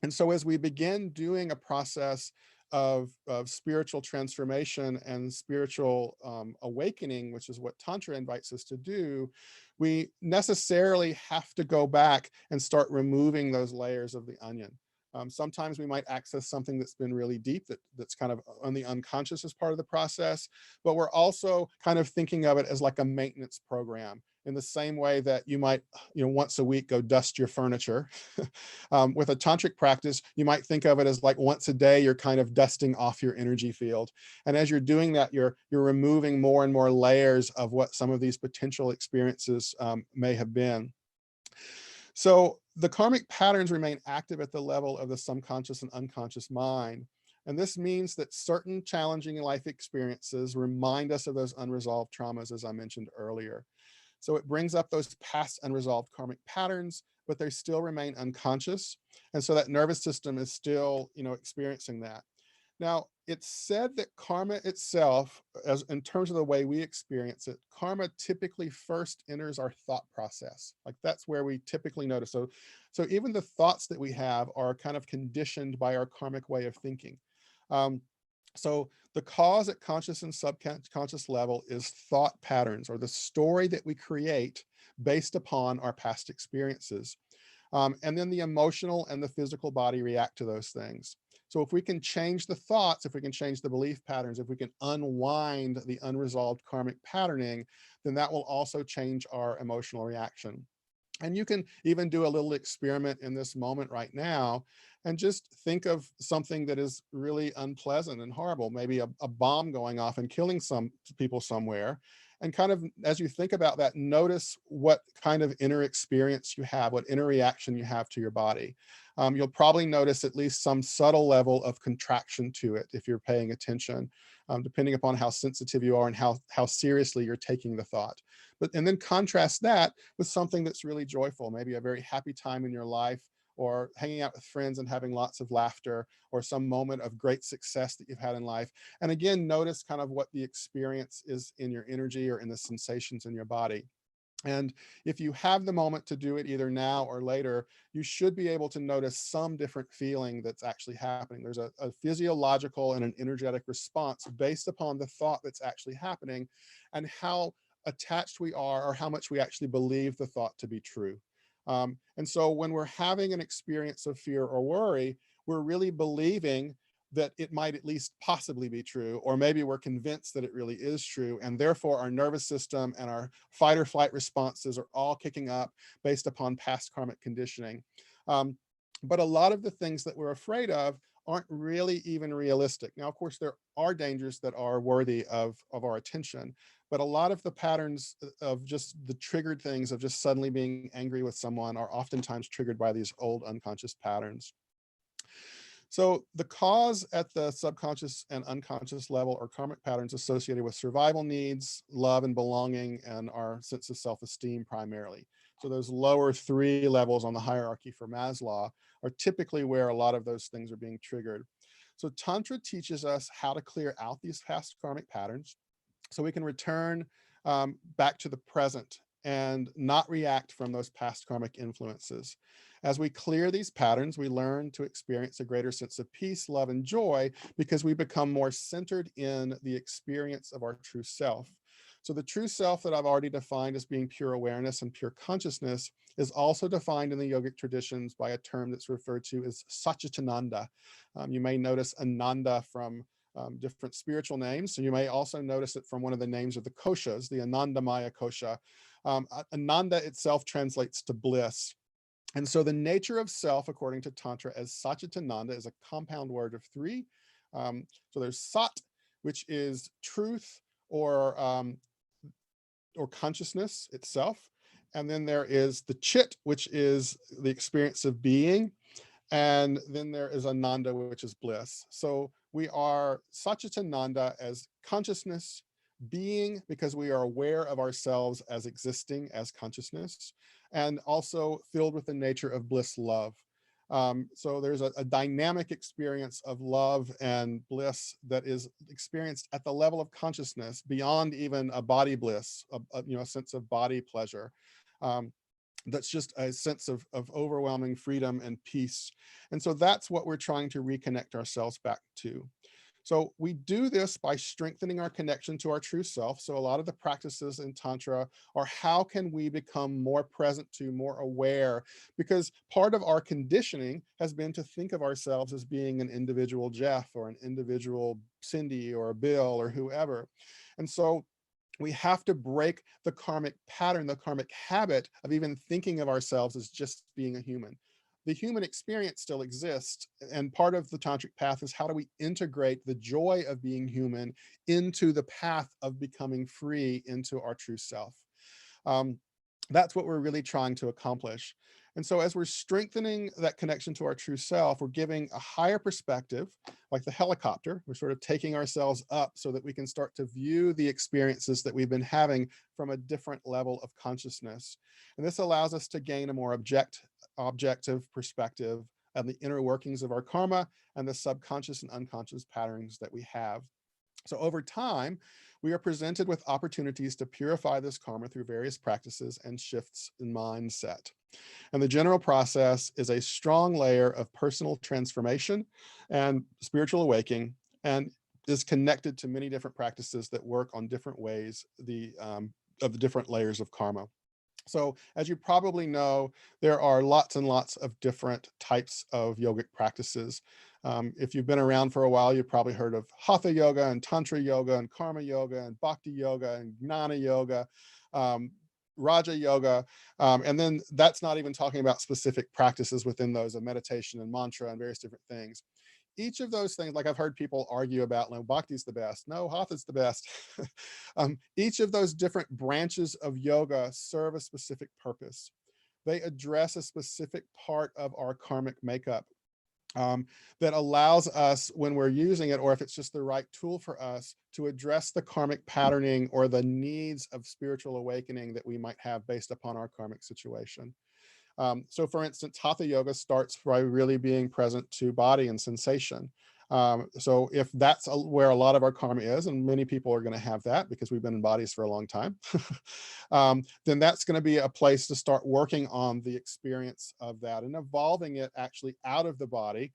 And so as we begin doing a process of spiritual transformation and spiritual awakening, which is what Tantra invites us to do, we necessarily have to go back and start removing those layers of the onion. Sometimes we might access something that's been really deep, that's kind of on the unconscious as part of the process, but we're also kind of thinking of it as like a maintenance program, in the same way that you might, once a week go dust your furniture. With a tantric practice, you might think of it as like once a day, you're kind of dusting off your energy field. And as you're doing that, you're removing more and more layers of what some of these potential experiences may have been. So the karmic patterns remain active at the level of the subconscious and unconscious mind. And this means that certain challenging life experiences remind us of those unresolved traumas, as I mentioned earlier. So it brings up those past unresolved karmic patterns, but they still remain unconscious. And so that nervous system is still, experiencing that. Now, it's said that karma itself, as in terms of the way we experience it, karma typically first enters our thought process. Like that's where we typically notice. So even the thoughts that we have are kind of conditioned by our karmic way of thinking. Um, so the cause at conscious and subconscious level is thought patterns, or the story that we create based upon our past experiences. And then the emotional and the physical body react to those things. So if we can change the thoughts, if we can change the belief patterns, if we can unwind the unresolved karmic patterning, then that will also change our emotional reaction. And you can even do a little experiment in this moment right now and just think of something that is really unpleasant and horrible, maybe a bomb going off and killing some people somewhere. And kind of, as you think about that, notice what kind of inner experience you have, what inner reaction you have to your body. You'll probably notice at least some subtle level of contraction to it if you're paying attention, depending upon how sensitive you are and how seriously you're taking the thought. And then contrast that with something that's really joyful, maybe a very happy time in your life, or hanging out with friends and having lots of laughter, or some moment of great success that you've had in life. And again, notice kind of what the experience is in your energy or in the sensations in your body. And if you have the moment to do it either now or later, you should be able to notice some different feeling that's actually happening. There's a physiological and an energetic response based upon the thought that's actually happening and how attached we are or how much we actually believe the thought to be true. And so when we're having an experience of fear or worry, we're really believing that it might at least possibly be true, or maybe we're convinced that it really is true. And therefore our nervous system and our fight or flight responses are all kicking up based upon past karmic conditioning. But a lot of the things that we're afraid of aren't really even realistic. Now, of course, there are dangers that are worthy of our attention, but a lot of the patterns of just the triggered things of just suddenly being angry with someone are oftentimes triggered by these old unconscious patterns. So the cause at the subconscious and unconscious level are karmic patterns associated with survival needs, love and belonging, and our sense of self-esteem primarily. So those lower three levels on the hierarchy for Maslow are typically where a lot of those things are being triggered. So Tantra teaches us how to clear out these past karmic patterns so we can return back to the present and not react from those past karmic influences. As we clear these patterns, we learn to experience a greater sense of peace, love, and joy because we become more centered in the experience of our true self. So the true self that I've already defined as being pure awareness and pure consciousness is also defined in the yogic traditions by a term that's referred to as Satchitananda. You may notice Ananda from different spiritual names. So you may also notice it from one of the names of the koshas, the Anandamaya kosha. Ananda itself translates to bliss. And so the nature of self, according to Tantra, as Satchitananda, is a compound word of three. So there's Sat, which is truth or consciousness itself. And then there is the Chit, which is the experience of being. And then there is Ananda, which is bliss. So we are Satchitananda as consciousness, being, because we are aware of ourselves as existing as consciousness, and also filled with the nature of bliss, love. So there's a dynamic experience of love and bliss that is experienced at the level of consciousness beyond even a body bliss, a sense of body pleasure. That's just a sense of overwhelming freedom and peace. And so that's what we're trying to reconnect ourselves back to. So we do this by strengthening our connection to our true self. So a lot of the practices in Tantra are how can we become more present to, more aware, because part of our conditioning has been to think of ourselves as being an individual Jeff or an individual Cindy or Bill or whoever. And so we have to break the karmic pattern, the karmic habit of even thinking of ourselves as just being a human. The human experience still exists. And part of the tantric path is how do we integrate the joy of being human into the path of becoming free into our true self. That's what we're really trying to accomplish. And so as we're strengthening that connection to our true self, we're giving a higher perspective, like the helicopter. We're sort of taking ourselves up so that we can start to view the experiences that we've been having from a different level of consciousness. And this allows us to gain a more objective perspective of the inner workings of our karma and the subconscious and unconscious patterns that we have. So over time, we are presented with opportunities to purify this karma through various practices and shifts in mindset. And the general process is a strong layer of personal transformation and spiritual awakening, and is connected to many different practices that work on different ways of the different layers of karma. So as you probably know, there are lots and lots of different types of yogic practices. If you've been around for a while, you've probably heard of Hatha yoga and Tantra yoga and Karma yoga and Bhakti yoga and Gnana yoga, Raja yoga. And then that's not even talking about specific practices within those of meditation and mantra and various different things. Each of those things, like I've heard people argue about, like, Bhakti's the best. No, Hatha's the best. Each of those different branches of yoga serve a specific purpose. They address a specific part of our karmic makeup that allows us, when we're using it, or if it's just the right tool for us, to address the karmic patterning or the needs of spiritual awakening that we might have based upon our karmic situation. So for instance, Hatha yoga starts by really being present to body and sensation. So if that's where a lot of our karma is, and many people are going to have that because we've been in bodies for a long time, then that's going to be a place to start working on the experience of that and evolving it actually out of the body,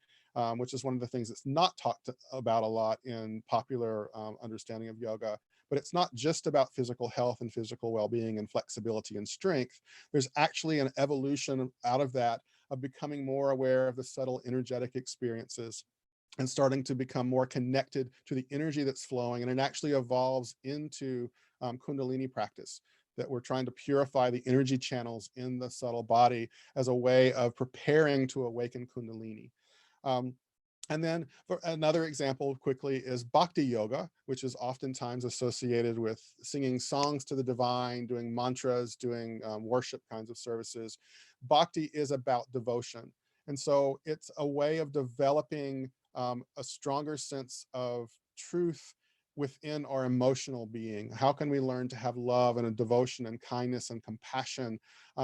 which is one of the things that's not talked about a lot in popular understanding of yoga. But it's not just about physical health and physical well-being and flexibility and strength. There's actually an evolution out of that of becoming more aware of the subtle energetic experiences and starting to become more connected to the energy that's flowing. And it actually evolves into Kundalini practice, that we're trying to purify the energy channels in the subtle body as a way of preparing to awaken Kundalini. And then for another example quickly is Bhakti yoga, which is oftentimes associated with singing songs to the divine, doing mantras, doing worship kinds of services. Bhakti is about devotion. And so it's a way of developing a stronger sense of truth within our emotional being. How can we learn to have love and a devotion and kindness and compassion?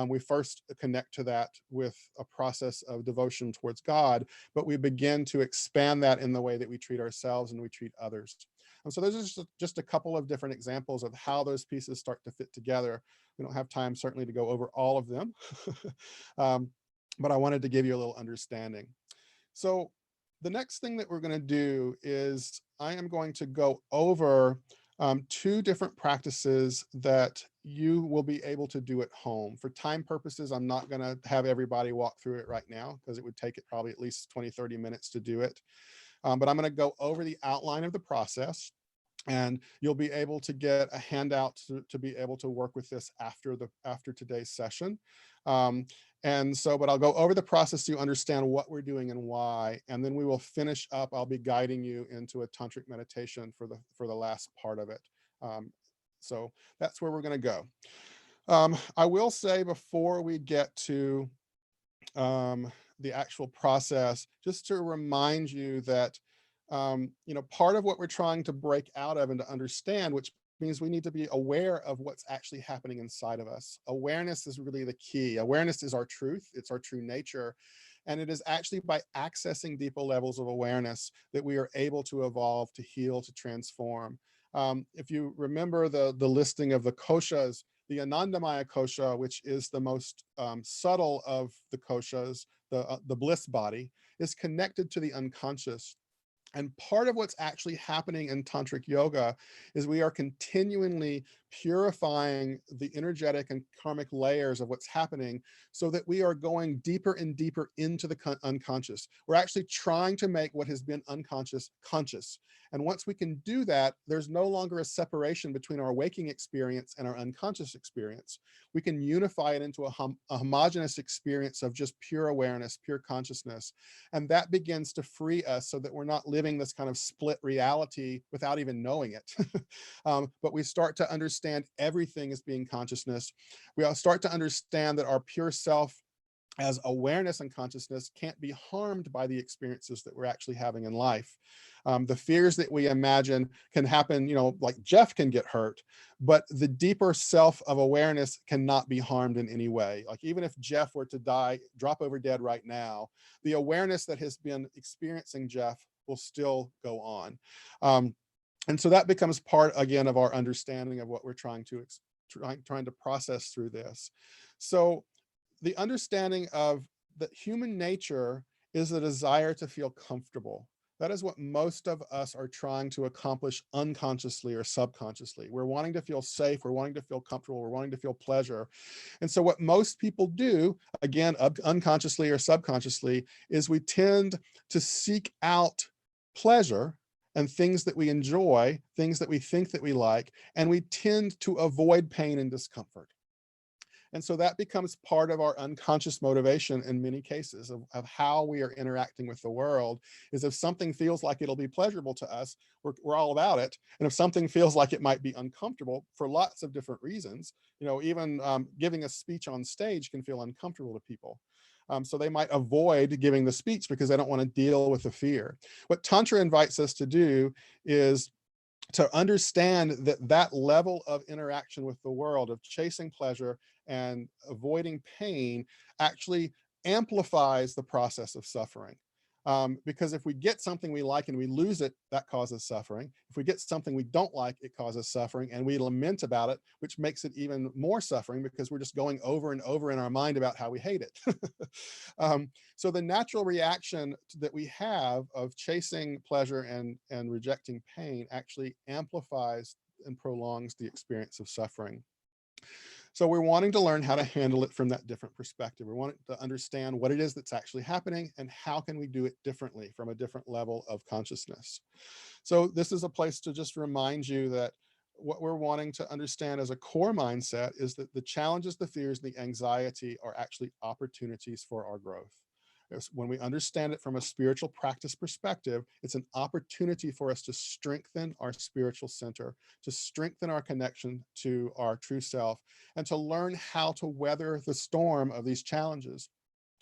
We first connect to that with a process of devotion towards God, but we begin to expand that in the way that we treat ourselves and we treat others. And so those are just a couple of different examples of how those pieces start to fit together. We don't have time certainly to go over all of them, but I wanted to give you a little understanding. So the next thing that we're going to do is I am going to go over 2 different practices that you will be able to do at home. For time purposes, I'm not going to have everybody walk through it right now because it would take it probably at least 20, 30 minutes to do it. But I'm going to go over the outline of the process, and you'll be able to get a handout to be able to work with this after today's session. But I'll go over the process so you understand what we're doing and why, and then we will finish up. I'll be guiding you into a tantric meditation for the last part of it. So that's where we're going to go. I will say before we get to the actual process, just to remind you that part of what we're trying to break out of and to understand, which means we need to be aware of what's actually happening inside of us. Awareness is really the key. Awareness is our truth. It's our true nature. And it is actually by accessing deeper levels of awareness that we are able to evolve, to heal, to transform. If you remember the listing of the koshas, the Anandamaya kosha, which is the most subtle of the koshas, the bliss body, is connected to the unconscious. And part of what's actually happening in tantric yoga is we are continually purifying the energetic and karmic layers of what's happening so that we are going deeper and deeper into the unconscious. We're actually trying to make what has been unconscious conscious. And once we can do that, there's no longer a separation between our waking experience and our unconscious experience. We can unify it into a homogeneous experience of just pure awareness, pure consciousness. And that begins to free us so that we're not living this kind of split reality without even knowing it. But we start to understand everything as being consciousness. We all start to understand that our pure self as awareness and consciousness can't be harmed by the experiences that we're actually having in life. The fears that we imagine can happen, like Jeff can get hurt, but the deeper self of awareness cannot be harmed in any way. Like even if Jeff were to die, drop over dead right now, the awareness that has been experiencing Jeff will still go on. And so that becomes part, again, of our understanding of what we're trying to process through this. So the understanding of that human nature is a desire to feel comfortable. That is what most of us are trying to accomplish unconsciously or subconsciously. We're wanting to feel safe, we're wanting to feel comfortable, we're wanting to feel pleasure. And so what most people do, again, unconsciously or subconsciously, is we tend to seek out pleasure and things that we enjoy, things that we think that we like, and we tend to avoid pain and discomfort. And so that becomes part of our unconscious motivation in many cases of how we are interacting with the world. Is if something feels like it'll be pleasurable to us, we're all about it. And if something feels like it might be uncomfortable for lots of different reasons, even giving a speech on stage can feel uncomfortable to people. So they might avoid giving the speech because they don't want to deal with the fear. What Tantra invites us to do is to understand that level of interaction with the world, of chasing pleasure and avoiding pain actually amplifies the process of suffering. Because if we get something we like and we lose it, that causes suffering. If we get something we don't like, it causes suffering, and we lament about it, which makes it even more suffering because we're just going over and over in our mind about how we hate it. So the natural reaction that we have of chasing pleasure and rejecting pain actually amplifies and prolongs the experience of suffering. So we're wanting to learn how to handle it from that different perspective. We want to understand what it is that's actually happening and how can we do it differently from a different level of consciousness. So this is a place to just remind you that what we're wanting to understand as a core mindset is that the challenges, the fears, and the anxiety are actually opportunities for our growth. When we understand it from a spiritual practice perspective, it's an opportunity for us to strengthen our spiritual center, to strengthen our connection to our true self, and to learn how to weather the storm of these challenges.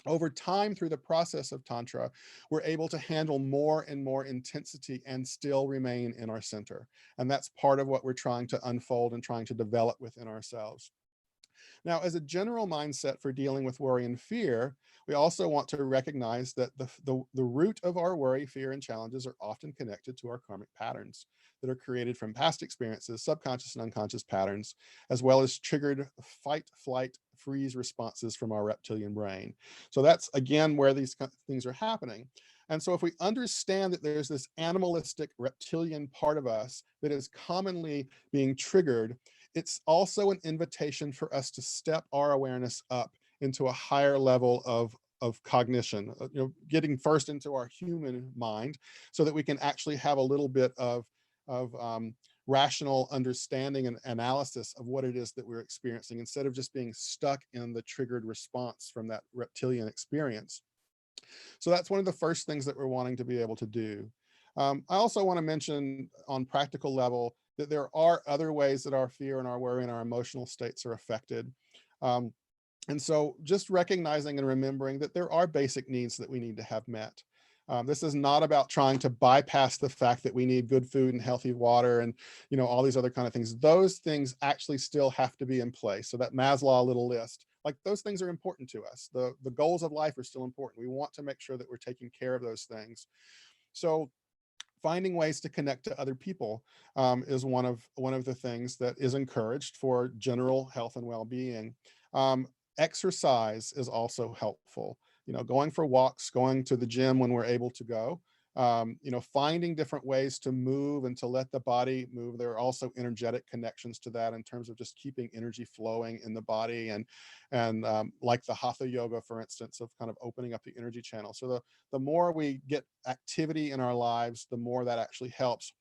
Over time, through the process of Tantra, we're able to handle more and more intensity and still remain in our center. And that's part of what we're trying to unfold and trying to develop within ourselves. Now, as a general mindset for dealing with worry and fear, we also want to recognize that the root of our worry, fear, and challenges are often connected to our karmic patterns that are created from past experiences, subconscious and unconscious patterns, as well as triggered fight, flight, freeze responses from our reptilian brain. So that's, again, where these things are happening. And so if we understand that there's this animalistic reptilian part of us that is commonly being triggered, it's also an invitation for us to step our awareness up into a higher level of cognition, getting first into our human mind so that we can actually have a little bit of rational understanding and analysis of what it is that we're experiencing instead of just being stuck in the triggered response from that reptilian experience. So that's one of the first things that we're wanting to be able to do. I also want to mention on practical level that there are other ways that our fear and our worry and our emotional states are affected. And so just recognizing and remembering that there are basic needs that we need to have met. This is not about trying to bypass the fact that we need good food and healthy water and all these other kind of things. Those things actually still have to be in place. So that Maslow little list, like those things are important to us. The goals of life are still important. We want to make sure that we're taking care of those things. So finding ways to connect to other people is one of the things that is encouraged for general health and well-being. Exercise is also helpful. Going for walks, going to the gym when we're able to go. Finding different ways to move and to let the body move. There are also energetic connections to that in terms of just keeping energy flowing in the body and like the Hatha yoga, for instance, of kind of opening up the energy channel. So the more we get activity in our lives, the more that actually helps.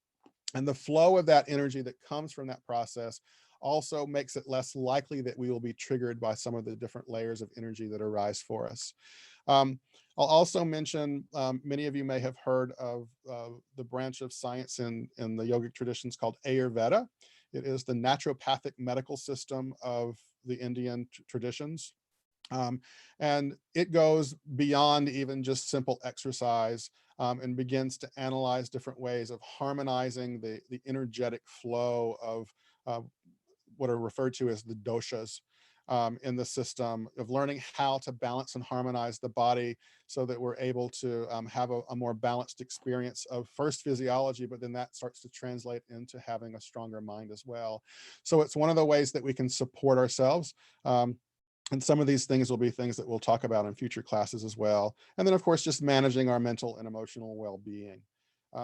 And the flow of that energy that comes from that process also makes it less likely that we will be triggered by some of the different layers of energy that arise for us. I'll also mention, many of you may have heard of the branch of science in the yogic traditions called Ayurveda. It is the naturopathic medical system of the Indian traditions. And it goes beyond even just simple exercise and begins to analyze different ways of harmonizing the energetic flow of what are referred to as the doshas in the system, of learning how to balance and harmonize the body so that we're able to have a more balanced experience of first physiology, but then that starts to translate into having a stronger mind as well. So it's one of the ways that we can support ourselves. And some of these things will be things that we'll talk about in future classes as well. And then, of course, just managing our mental and emotional well-being.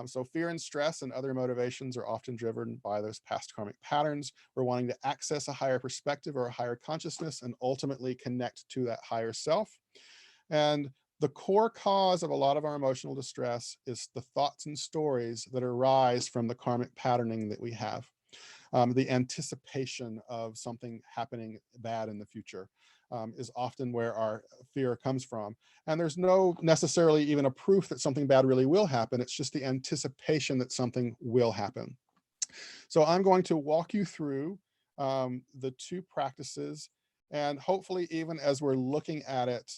So fear and stress and other motivations are often driven by those past karmic patterns. We're wanting to access a higher perspective or a higher consciousness and ultimately connect to that higher self. And the core cause of a lot of our emotional distress is the thoughts and stories that arise from the karmic patterning that we have. The anticipation of something happening bad in the future is often where our fear comes from. And there's no necessarily even a proof that something bad really will happen. It's just the anticipation that something will happen. So I'm going to walk you through the two practices. And hopefully, even as we're looking at it,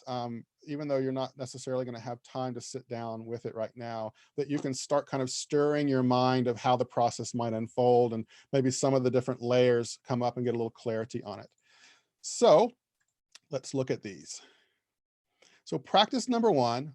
even though you're not necessarily going to have time to sit down with it right now, that you can start kind of stirring your mind of how the process might unfold and maybe some of the different layers come up and get a little clarity on it. So let's look at these. So practice number one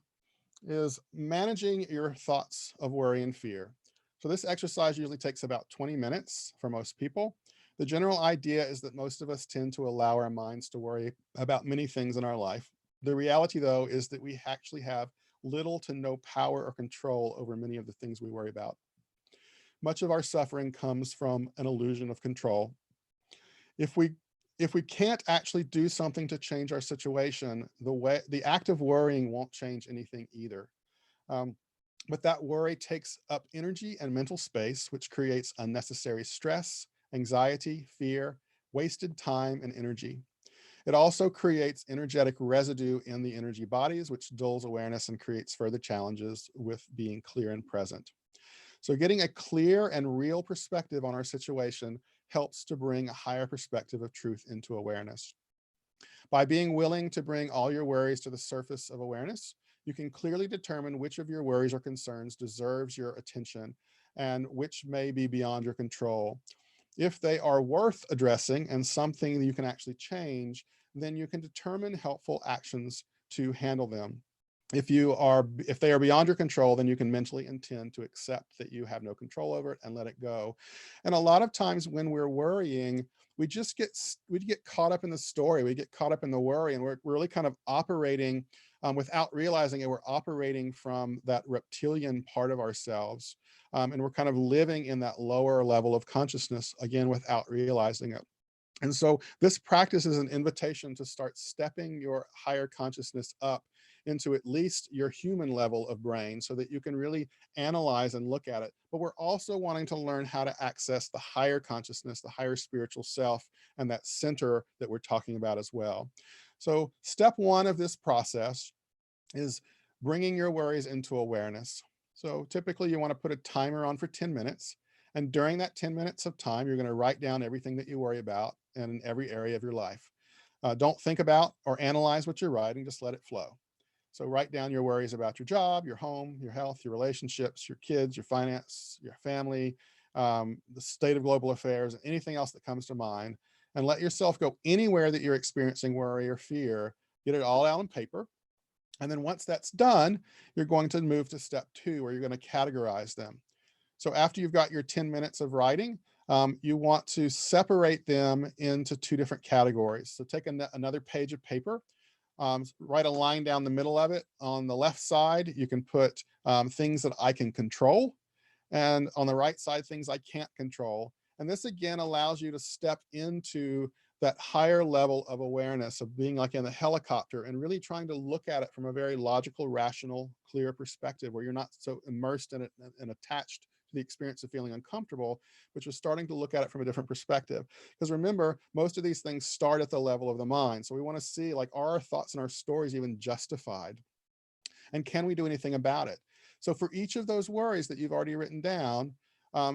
is managing your thoughts of worry and fear. So this exercise usually takes about 20 minutes for most people. The general idea is that most of us tend to allow our minds to worry about many things in our life. The reality, though, is that we actually have little to no power or control over many of the things we worry about. Much of our suffering comes from an illusion of control. If we can't actually do something to change our situation, the act of worrying won't change anything either. Um, but that worry takes up energy and mental space, which creates unnecessary stress, anxiety, fear, wasted time, and energy. It also creates energetic residue in the energy bodies, which dulls awareness and creates further challenges with being clear and present. So getting a clear and real perspective on our situation helps to bring a higher perspective of truth into awareness. By being willing to bring all your worries to the surface of awareness, you can clearly determine which of your worries or concerns deserves your attention and which may be beyond your control. If they are worth addressing and something that you can actually change, then you can determine helpful actions to handle them. If they are beyond your control, then you can mentally intend to accept that you have no control over it and let it go. And a lot of times when we're worrying, we get caught up in the story, we get caught up in the worry, and we're really kind of operating without realizing it. We're operating from that reptilian part of ourselves, and we're kind of living in that lower level of consciousness again without realizing it. And so this practice is an invitation to start stepping your higher consciousness up into at least your human level of brain so that you can really analyze and look at it. But we're also wanting to learn how to access the higher consciousness, the higher spiritual self, and that center that we're talking about as well. So step one of this process is bringing your worries into awareness. So typically you want to put a timer on for 10 minutes. And during that 10 minutes of time, you're going to write down everything that you worry about in every area of your life. Don't think about or analyze what you're writing, just let it flow. So write down your worries about your job, your home, your health, your relationships, your kids, your finance, your family, the state of global affairs, anything else that comes to mind, and let yourself go anywhere that you're experiencing worry or fear. Get it all out on paper. And then once that's done, you're going to move to step two, where you're going to categorize them. So after you've got your 10 minutes of writing, you want to separate them into two different categories. So take another page of paper, write a line down the middle of it. On the left side, you can put things that I can control, and on the right side, things I can't control. And this again allows you to step into that higher level of awareness of being like in the helicopter and really trying to look at it from a very logical, rational, clear perspective, where you're not so immersed in it and attached to the experience of feeling uncomfortable, but you're starting to look at it from a different perspective. Because remember, most of these things start at the level of the mind. So we want to see, like, are our thoughts and our stories even justified? And can we do anything about it? So for each of those worries that you've already written down,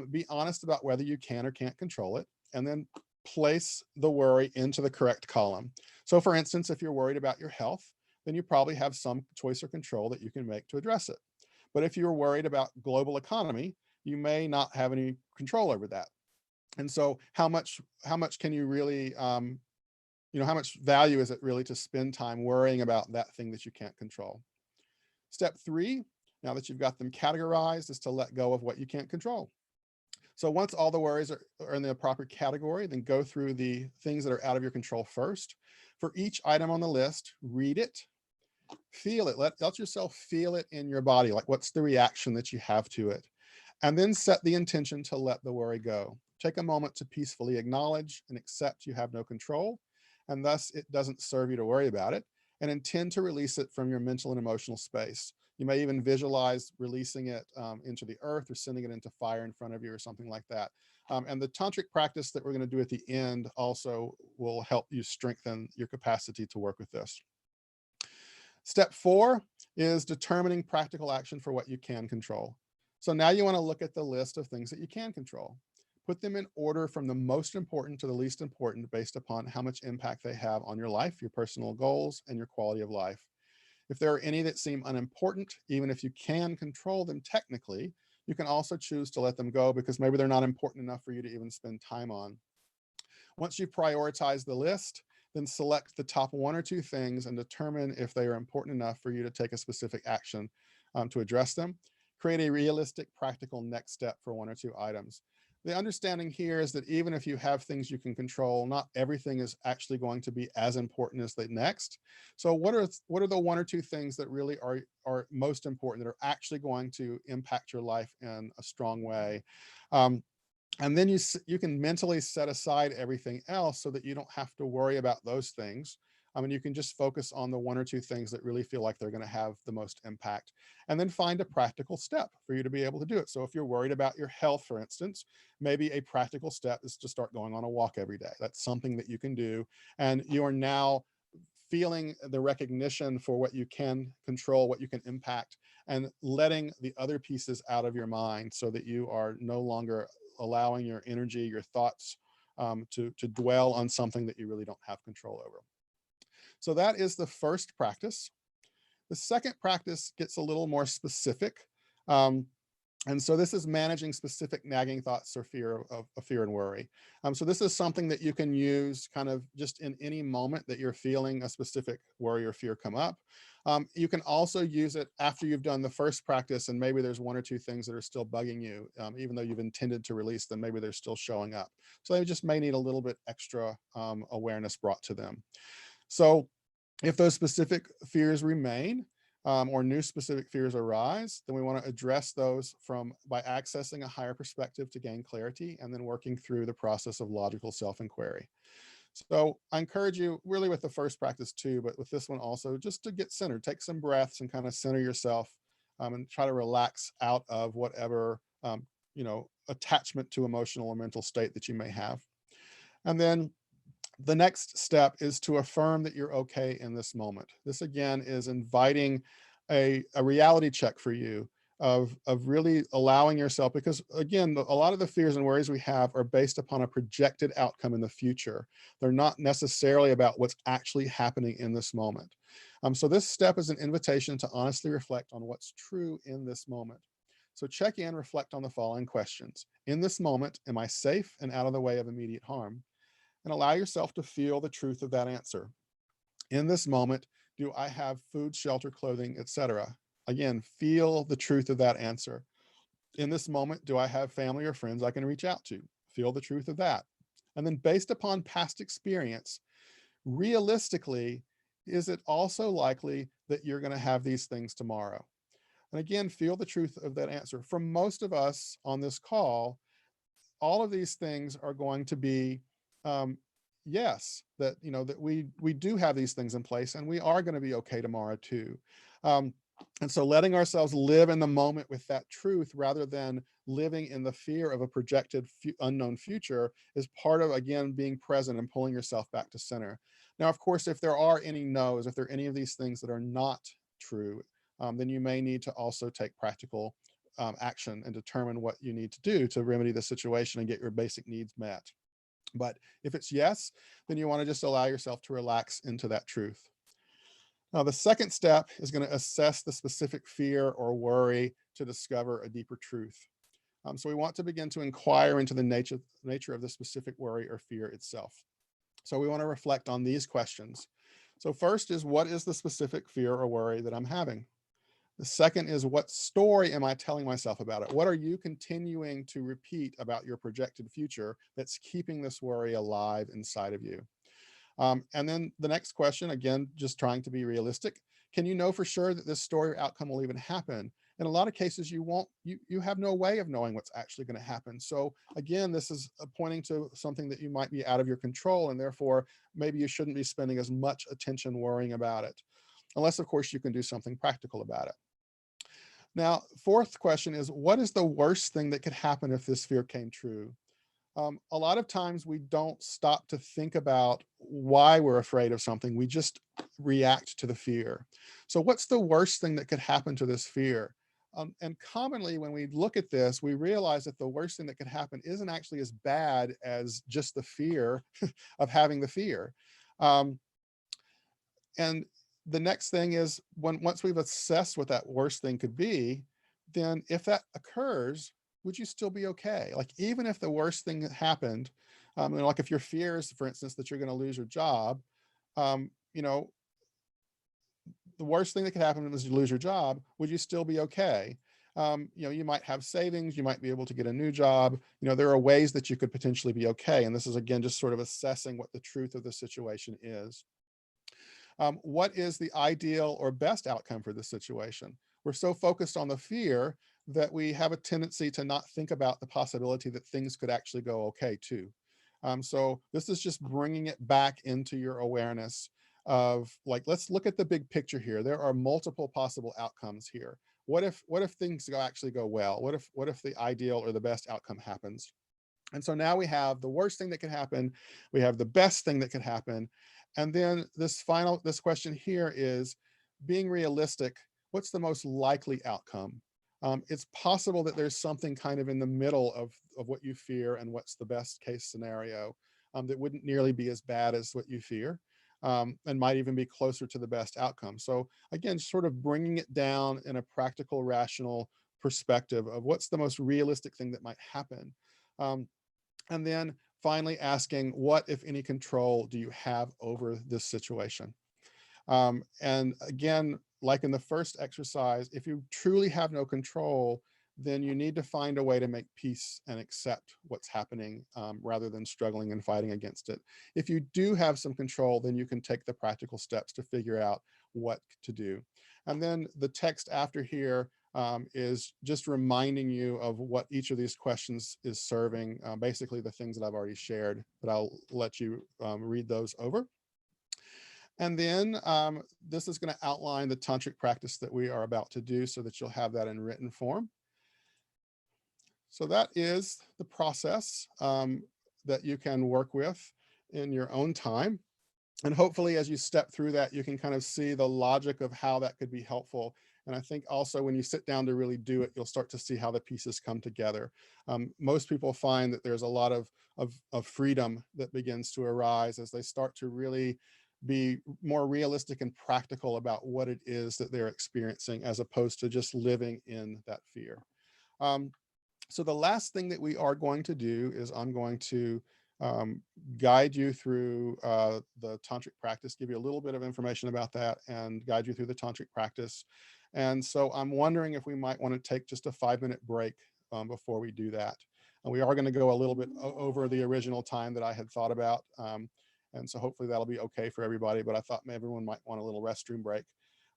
be honest about whether you can or can't control it, and then place the worry into the correct column. So for instance, if you're worried about your health, then you probably have some choice or control that you can make to address it. But if you're worried about global economy, you may not have any control over that. And so how much can you really, how much value is it really to spend time worrying about that thing that you can't control? Step three, now that you've got them categorized, is to let go of what you can't control. So once all the worries are in the proper category, then go through the things that are out of your control first. For each item on the list, read it, feel it, let yourself feel it in your body, like what's the reaction that you have to it. And then set the intention to let the worry go. Take a moment to peacefully acknowledge and accept you have no control, and thus it doesn't serve you to worry about it, and intend to release it from your mental and emotional space. You may even visualize releasing it into the earth, or sending it into fire in front of you, or something like that. And the tantric practice that we're going to do at the end also will help you strengthen your capacity to work with this. Step four is determining practical action for what you can control. So now you want to look at the list of things that you can control. Put them in order from the most important to the least important, based upon how much impact they have on your life, your personal goals, and your quality of life. If there are any that seem unimportant, even if you can control them technically, you can also choose to let them go, because maybe they're not important enough for you to even spend time on. Once you've prioritized the list, then select the top one or two things and determine if they are important enough for you to take a specific action to address them. Create a realistic, practical next step for one or two items. The understanding here is that even if you have things you can control, not everything is actually going to be as important as the next. So what are the one or two things that really are most important, that are actually going to impact your life in a strong way? And then you can mentally set aside everything else so that you don't have to worry about those things. I mean, you can just focus on the one or two things that really feel like they're going to have the most impact, and then find a practical step for you to be able to do it. So if you're worried about your health, for instance, maybe a practical step is to start going on a walk every day. That's something that you can do. And you are now feeling the recognition for what you can control, what you can impact, and letting the other pieces out of your mind so that you are no longer allowing your energy, your thoughts to dwell on something that you really don't have control over. So that is the first practice. The second practice gets a little more specific. And so this is managing specific nagging thoughts or fear and worry. So this is something that you can use kind of just in any moment that you're feeling a specific worry or fear come up. You can also use it after you've done the first practice and maybe there's one or two things that are still bugging you, even though you've intended to release them, maybe they're still showing up. So they just may need a little bit extra awareness brought to them. So if those specific fears remain, or new specific fears arise, then we want to address those by accessing a higher perspective to gain clarity, and then working through the process of logical self-inquiry. So I encourage you really with the first practice too, but with this one also, just to get centered, take some breaths and kind of center yourself, and try to relax out of whatever, attachment to emotional or mental state that you may have. And then the next step is to affirm that you're okay in this moment. This again is inviting a reality check for you of really allowing yourself, because again, a lot of the fears and worries we have are based upon a projected outcome in the future. They're not necessarily about what's actually happening in this moment. So this step is an invitation to honestly reflect on what's true in this moment. So check in, reflect on the following questions. In this moment, am I safe and out of the way of immediate harm? And allow yourself to feel the truth of that answer. In this moment, do I have food, shelter, clothing, etc.? Again, feel the truth of that answer. In this moment, do I have family or friends I can reach out to? Feel the truth of that. And then based upon past experience, realistically, is it also likely that you're going to have these things tomorrow? And again, feel the truth of that answer. For most of us on this call, all of these things are going to be yes, that that we do have these things in place, and we are going to be okay tomorrow too. And so letting ourselves live in the moment with that truth rather than living in the fear of a projected unknown future is part of, again, being present and pulling yourself back to center. Now, of course, if there are any no's, if there are any of these things that are not true, then you may need to also take practical action and determine what you need to do to remedy the situation and get your basic needs met. But if it's yes, then you want to just allow yourself to relax into that truth. Now, the second step is going to assess the specific fear or worry to discover a deeper truth. So we want to begin to inquire into the nature of the specific worry or fear itself. So we want to reflect on these questions. So first is, what is the specific fear or worry that I'm having? The second is, what story am I telling myself about it? What are you continuing to repeat about your projected future that's keeping this worry alive inside of you? And then the next question, again, just trying to be realistic. Can you know for sure that this story or outcome will even happen? In a lot of cases, you have no way of knowing what's actually going to happen. So again, this is pointing to something that you might be out of your control, and therefore maybe you shouldn't be spending as much attention worrying about it, unless of course you can do something practical about it. Now, fourth question is, what is the worst thing that could happen if this fear came true? A lot of times we don't stop to think about why we're afraid of something. We just react to the fear. So what's the worst thing that could happen to this fear? And commonly when we look at this, we realize that the worst thing that could happen isn't actually as bad as just the fear of having the fear. And the next thing is, once we've assessed what that worst thing could be, then if that occurs, would you still be okay? Like, even if the worst thing that happened, like if your fear is, for instance, that you're going to lose your job, you know, the worst thing that could happen is you lose your job. Would you still be okay? You know, you might have savings, you might be able to get a new job. You know, there are ways that you could potentially be okay. And this is, again, just sort of assessing what the truth of the situation is. What is the ideal or best outcome for this situation? We're so focused on the fear that we have a tendency to not think about the possibility that things could actually go okay too. So this is just bringing it back into your awareness of, like, let's look at the big picture here. There are multiple possible outcomes here. What if things actually go well? What if the ideal or the best outcome happens? And so now we have the worst thing that could happen, we have the best thing that could happen. And then this question here is, being realistic, what's the most likely outcome? It's possible that there's something kind of in the middle of what you fear and what's the best case scenario, that wouldn't nearly be as bad as what you fear, and might even be closer to the best outcome. So again, sort of bringing it down in a practical, rational perspective of what's the most realistic thing that might happen. Um, and then finally asking, what, if any, control do you have over this situation? And again, like in the first exercise, if you truly have no control, then you need to find a way to make peace and accept what's happening, rather than struggling and fighting against it. If you do have some control, then you can take the practical steps to figure out what to do. And then the text after here is just reminding you of what each of these questions is serving, basically the things that I've already shared, but I'll let you read those over. And then this is going to outline the tantric practice that we are about to do so that you'll have that in written form. So that is the process that you can work with in your own time. And hopefully, as you step through that, you can kind of see the logic of how that could be helpful. And I think also when you sit down to really do it, you'll start to see how the pieces come together. Most people find that there's a lot of freedom that begins to arise as they start to really be more realistic and practical about what it is that they're experiencing, as opposed to just living in that fear. So the last thing that we are going to do is I'm going to guide you through the tantric practice, give you a little bit of information about that, and guide you through the tantric practice. And so I'm wondering if we might want to take just a 5-minute break before we do that. And we are going to go a little bit over the original time that I had thought about. And so hopefully that'll be okay for everybody, but I thought everyone might want a little restroom break.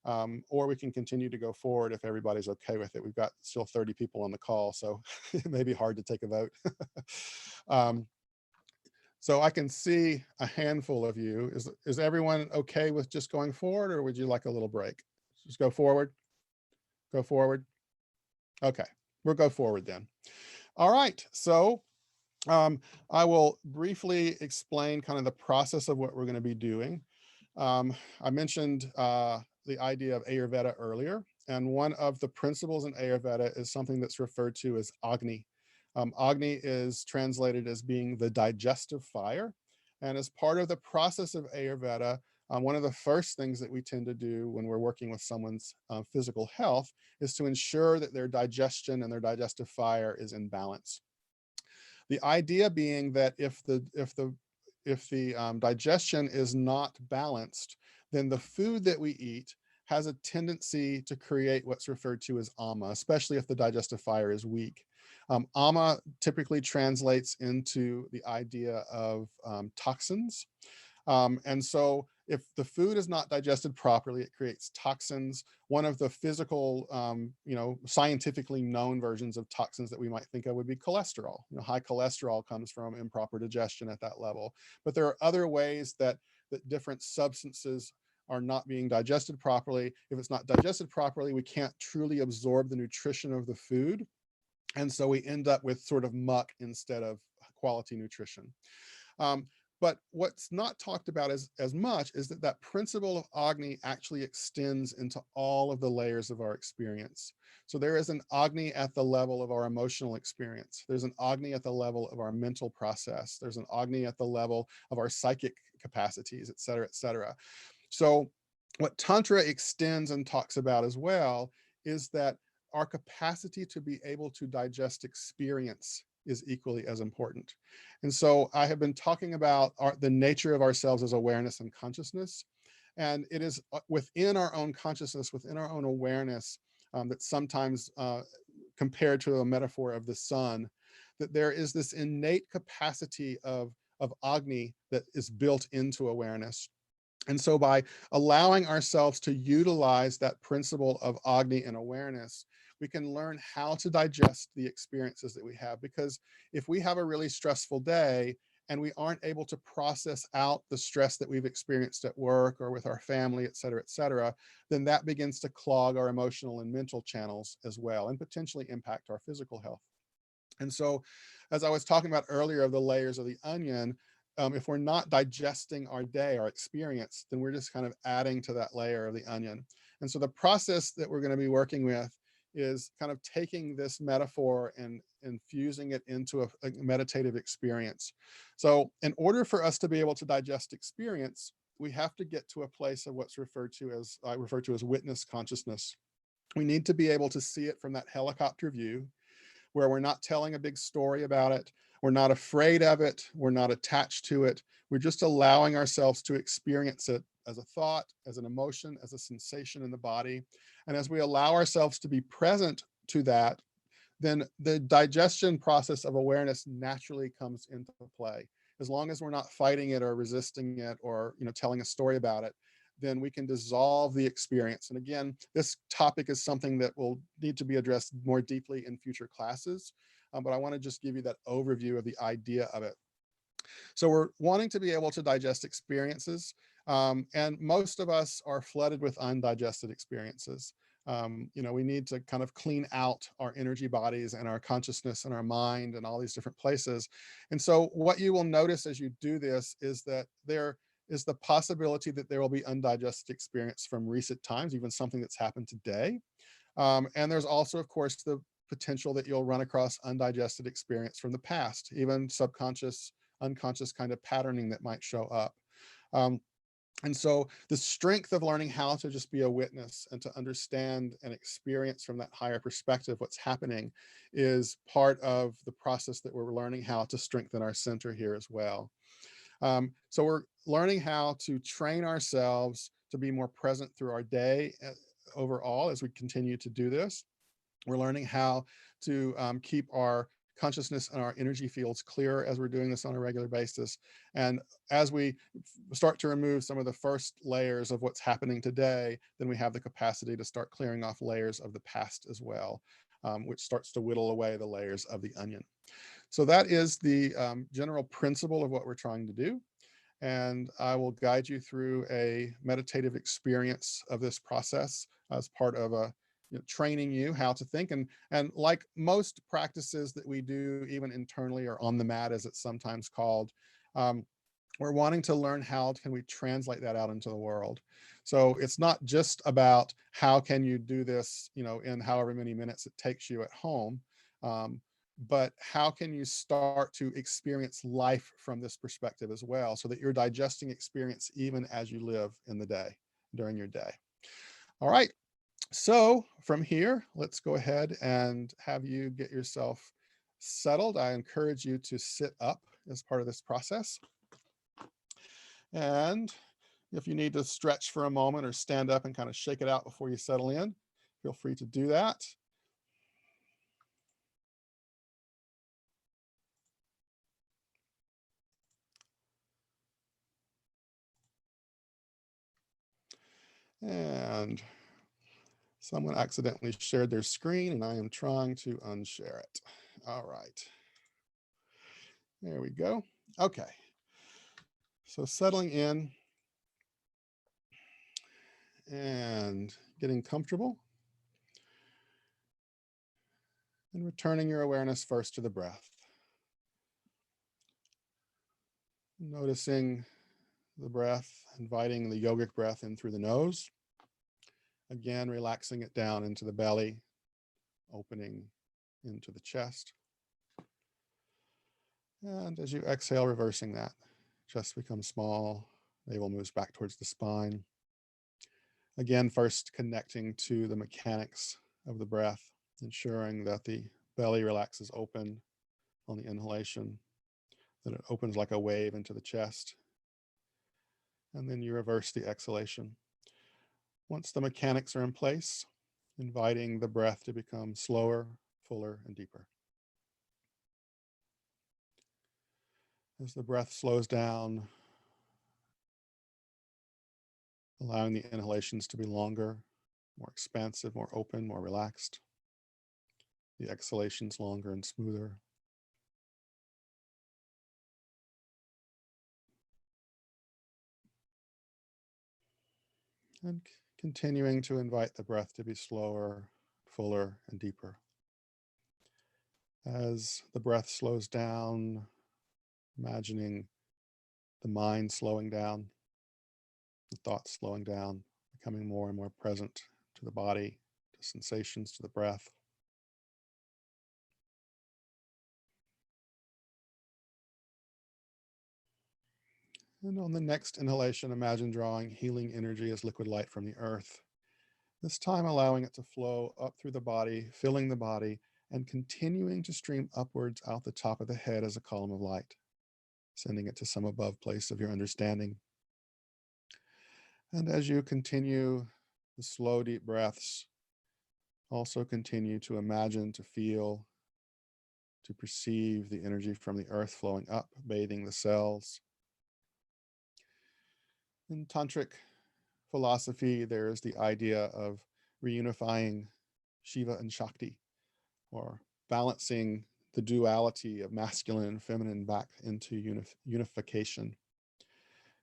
Or we can continue to go forward if everybody's okay with it. We've got still 30 people on the call, so it may be hard to take a vote. So I can see a handful of you. Is everyone okay with just going forward, or would you like a little break? Just go forward. Go forward. Okay, we'll go forward then. All right, so I will briefly explain kind of the process of what we're going to be doing. I mentioned the idea of Ayurveda earlier, and one of the principles in Ayurveda is something that's referred to as Agni. Agni is translated as being the digestive fire. And as part of the process of Ayurveda, one of the first things that we tend to do when we're working with someone's physical health is to ensure that their digestion and their digestive fire is in balance. The idea being that if the digestion is not balanced, then the food that we eat has a tendency to create what's referred to as ama, especially if the digestive fire is weak. Ama typically translates into the idea of toxins. And so if the food is not digested properly, it creates toxins. One of the physical, scientifically known versions of toxins that we might think of would be cholesterol. High cholesterol comes from improper digestion at that level. But there are other ways that different substances are not being digested properly. If it's not digested properly, we can't truly absorb the nutrition of the food. And so we end up with sort of muck instead of quality nutrition. But what's not talked about as much is that principle of Agni actually extends into all of the layers of our experience. So there is an Agni at the level of our emotional experience. There's an Agni at the level of our mental process. There's an Agni at the level of our psychic capacities, et cetera, et cetera. So what Tantra extends and talks about as well is that our capacity to be able to digest experience is equally as important. And so I have been talking about the nature of ourselves as awareness and consciousness. And it is within our own consciousness, within our own awareness, that sometimes compared to a metaphor of the sun, that there is this innate capacity of Agni that is built into awareness. And so by allowing ourselves to utilize that principle of Agni and awareness, we can learn how to digest the experiences that we have. Because if we have a really stressful day and we aren't able to process out the stress that we've experienced at work or with our family, et cetera, then that begins to clog our emotional and mental channels as well, and potentially impact our physical health. And so, as I was talking about earlier of the layers of the onion, if we're not digesting our day, our experience, then we're just kind of adding to that layer of the onion. And so the process that we're going to be working with is kind of taking this metaphor and infusing it into a meditative experience. So in order for us to be able to digest experience, we have to get to a place of what's referred to as, I refer to as witness consciousness. We need to be able to see it from that helicopter view, where we're not telling a big story about it. We're not afraid of it. We're not attached to it. We're just allowing ourselves to experience it as a thought, as an emotion, as a sensation in the body. And as we allow ourselves to be present to that, then the digestion process of awareness naturally comes into play. As long as we're not fighting it or resisting it or telling a story about it, then we can dissolve the experience. And again, this topic is something that will need to be addressed more deeply in future classes, but I want to just give you that overview of the idea of it. So we're wanting to be able to digest experiences, and most of us are flooded with undigested experiences. We need to kind of clean out our energy bodies and our consciousness and our mind and all these different places. And so what you will notice as you do this is that there is the possibility that there will be undigested experience from recent times, even something that's happened today. And there's also, of course, the potential that you'll run across undigested experience from the past, even subconscious, unconscious kind of patterning that might show up. And so the strength of learning how to just be a witness and to understand and experience from that higher perspective what's happening is part of the process that we're learning how to strengthen our center here as well. So we're learning how to train ourselves to be more present through our day overall as we continue to do this. We're learning how to keep our consciousness and our energy fields clear as we're doing this on a regular basis. And as we start to remove some of the first layers of what's happening today, then we have the capacity to start clearing off layers of the past as well, which starts to whittle away the layers of the onion. So that is the general principle of what we're trying to do. And I will guide you through a meditative experience of this process as part of a training you how to think. And like most practices that we do, even internally or on the mat, as it's sometimes called, we're wanting to learn how can we translate that out into the world. So it's not just about how can you do this, in however many minutes it takes you at home, but how can you start to experience life from this perspective as well, so that you're digesting experience even as you live in the day, during your day. All right. So from here, let's go ahead and have you get yourself settled. I encourage you to sit up as part of this process. And if you need to stretch for a moment or stand up and kind of shake it out before you settle in, feel free to do that. And someone accidentally shared their screen and I am trying to unshare it. All right. There we go. Okay. So settling in and getting comfortable and returning your awareness first to the breath. Noticing the breath, inviting the yogic breath in through the nose. Again, relaxing it down into the belly, opening into the chest. And as you exhale, reversing that. Chest becomes small, navel moves back towards the spine. Again, first connecting to the mechanics of the breath, ensuring that the belly relaxes open, on the inhalation, then it opens like a wave into the chest. And then you reverse the exhalation. Once the mechanics are in place, inviting the breath to become slower, fuller, and deeper. As the breath slows down, allowing the inhalations to be longer, more expansive, more open, more relaxed. The exhalations longer and smoother. And continuing to invite the breath to be slower, fuller, and deeper. As the breath slows down, imagining the mind slowing down, the thoughts slowing down, becoming more and more present to the body, to sensations, to the breath. And on the next inhalation, imagine drawing healing energy as liquid light from the earth. This time allowing it to flow up through the body, filling the body, and continuing to stream upwards out the top of the head as a column of light, sending it to some above place of your understanding. And as you continue the slow, deep breaths, also continue to imagine, to feel, to perceive the energy from the earth flowing up, bathing the cells. In Tantric philosophy, there is the idea of reunifying Shiva and Shakti, or balancing the duality of masculine and feminine back into unification.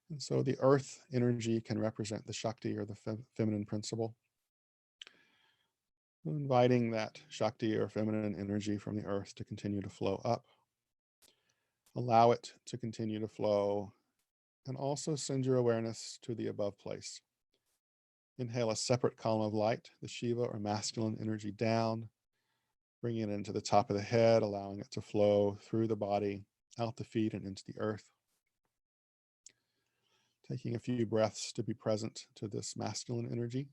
And so the earth energy can represent the Shakti, or the feminine principle. Inviting that Shakti or feminine energy from the earth to continue to flow up. Allow it to continue to flow, and also send your awareness to the above place. Inhale a separate column of light, the Shiva or masculine energy down, bringing it into the top of the head, allowing it to flow through the body, out the feet, and into the earth. Taking a few breaths to be present to this masculine energy.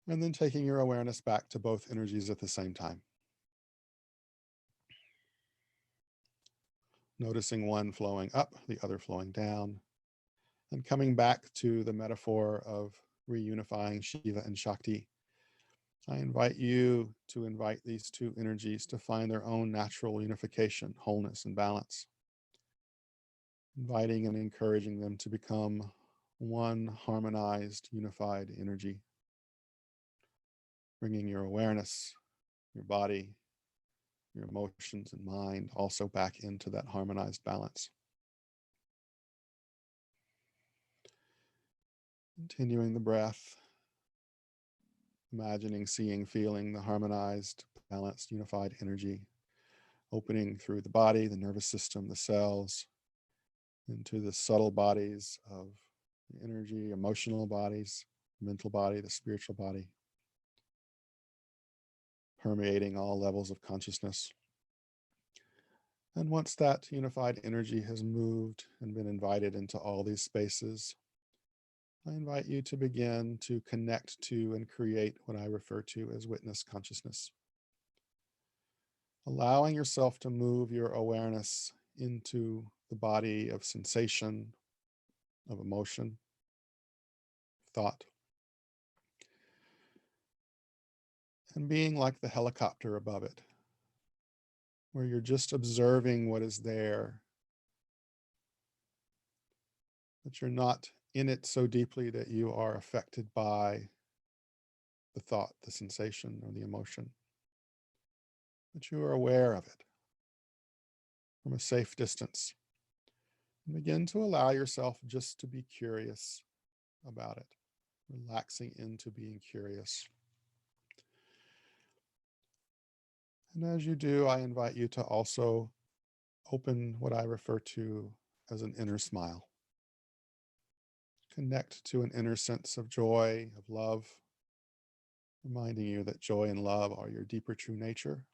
And then taking your awareness back to both energies at the same time. Noticing one flowing up, the other flowing down, and coming back to the metaphor of reunifying Shiva and Shakti. I invite you to invite these two energies to find their own natural unification, wholeness, and balance. Inviting and encouraging them to become one harmonized, unified energy. Bringing your awareness, your body, your emotions and mind also back into that harmonized balance. Continuing the breath, imagining, seeing, feeling the harmonized, balanced, unified energy, opening through the body, the nervous system, the cells, into the subtle bodies of the energy, emotional bodies, mental body, the spiritual body, permeating all levels of consciousness. And once that unified energy has moved and been invited into all these spaces, I invite you to begin to connect to and create what I refer to as witness consciousness. Allowing yourself to move your awareness into the body of sensation, of emotion, thought, and being like the helicopter above it, where you're just observing what is there, but you're not in it so deeply that you are affected by the thought, the sensation, or the emotion, but you are aware of it from a safe distance. And begin to allow yourself just to be curious about it, relaxing into being curious. And as you do, I invite you to also open what I refer to as an inner smile. Connect to an inner sense of joy, of love, reminding you that joy and love are your deeper true nature.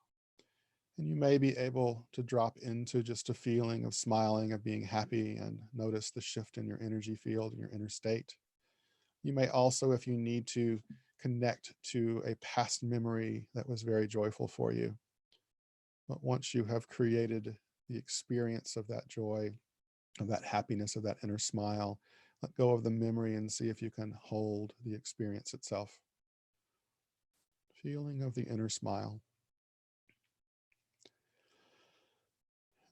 And you may be able to drop into just a feeling of smiling, of being happy, and notice the shift in your energy field, in your inner state. You may also, if you need to, connect to a past memory that was very joyful for you, But once you have created the experience of that joy, of that happiness, of that inner smile, let go of the memory and see if you can hold the experience itself. Feeling of the inner smile.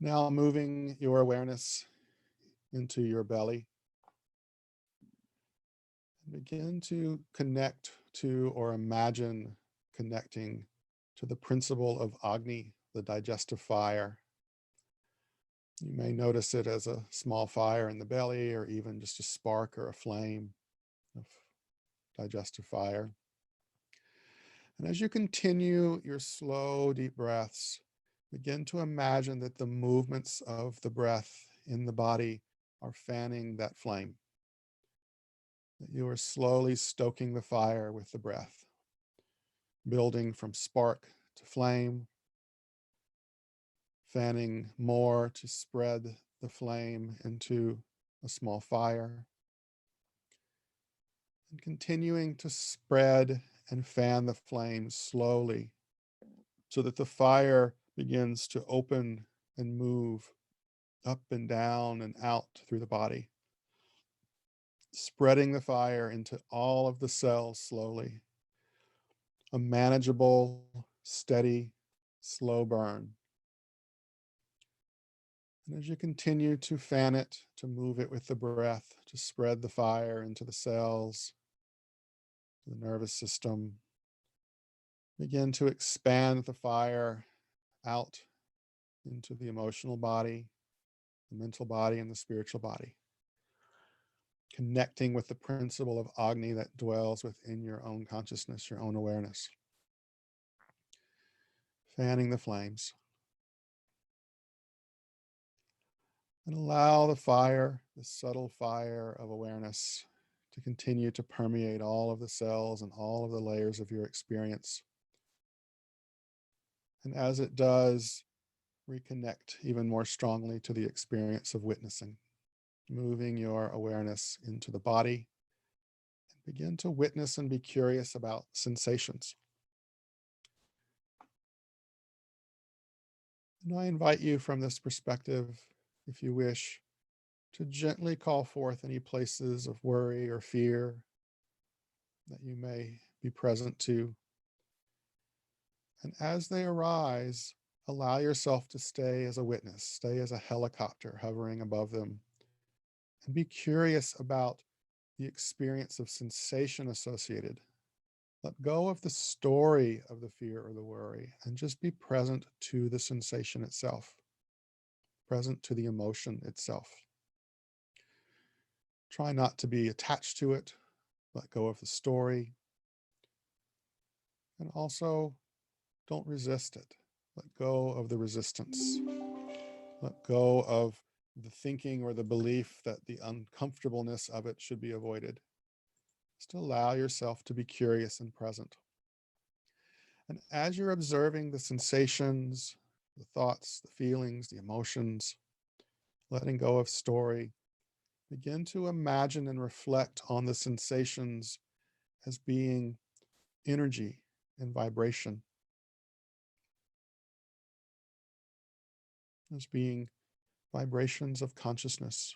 Now moving your awareness into your belly. Begin to connect to or imagine connecting to the principle of Agni, the digestive fire. You may notice it as a small fire in the belly, or even just a spark or a flame of digestive fire. And as you continue your slow, deep breaths, begin to imagine that the movements of the breath in the body are fanning that flame, that you are slowly stoking the fire with the breath, building from spark to flame, fanning more to spread the flame into a small fire, and continuing to spread and fan the flame slowly so that the fire begins to open and move up and down and out through the body, spreading the fire into all of the cells slowly. A manageable, steady, slow burn. And as you continue to fan it, to move it with the breath, to spread the fire into the cells, the nervous system, begin to expand the fire out into the emotional body, the mental body, and the spiritual body, connecting with the principle of Agni that dwells within your own consciousness, your own awareness. Fanning the flames. And allow the fire, the subtle fire of awareness, to continue to permeate all of the cells and all of the layers of your experience. And as it does, reconnect even more strongly to the experience of witnessing, moving your awareness into the body, and begin to witness and be curious about sensations. And I invite you from this perspective, if you wish, to gently call forth any places of worry or fear that you may be present to. And as they arise, allow yourself to stay as a witness, stay as a helicopter hovering above them, and be curious about the experience of sensation associated. Let go of the story of the fear or the worry and just be present to the sensation itself, present to the emotion itself. Try not to be attached to it. Let go of the story. And also, don't resist it. Let go of the resistance. Let go of the thinking or the belief that the uncomfortableness of it should be avoided. Just allow yourself to be curious and present. And as you're observing the sensations, the thoughts, the feelings, the emotions, letting go of story, begin to imagine and reflect on the sensations as being energy and vibration, as being vibrations of consciousness,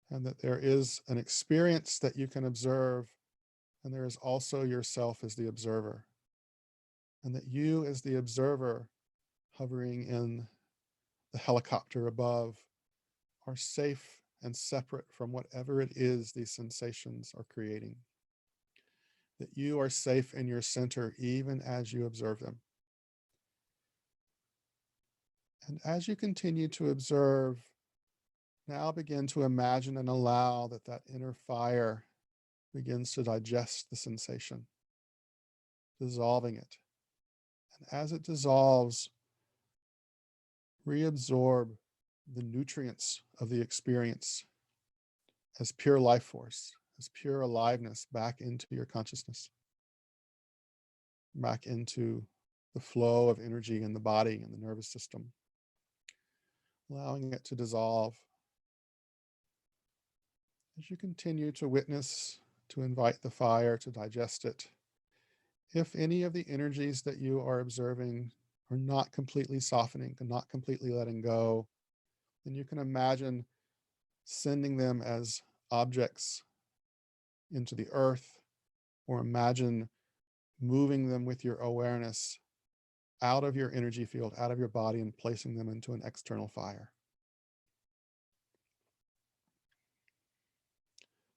and that there is an experience that you can observe, and there is also yourself as the observer, and that you as the observer hovering in the helicopter above are safe and separate from whatever it is these sensations are creating, that you are safe in your center even as you observe them. And as you continue to observe, now begin to imagine and allow that that inner fire begins to digest the sensation, dissolving it. And as it dissolves, reabsorb the nutrients of the experience as pure life force, as pure aliveness back into your consciousness, back into the flow of energy in the body and the nervous system, allowing it to dissolve. As you continue to witness, to invite the fire to digest it, If any of the energies that you are observing are not completely softening, not completely letting go, then you can imagine sending them as objects into the earth, or imagine moving them with your awareness out of your energy field, out of your body, and placing them into an external fire.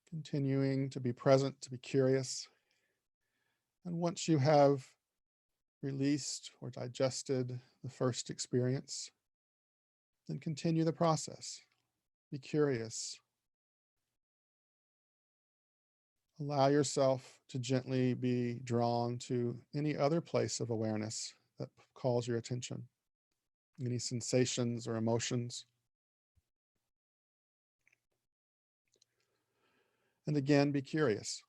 Continuing to be present, to be curious. And once you have released or digested the first experience, then continue the process. Be curious. Allow yourself to gently be drawn to any other place of awareness that calls your attention, any sensations or emotions. And again, be curious.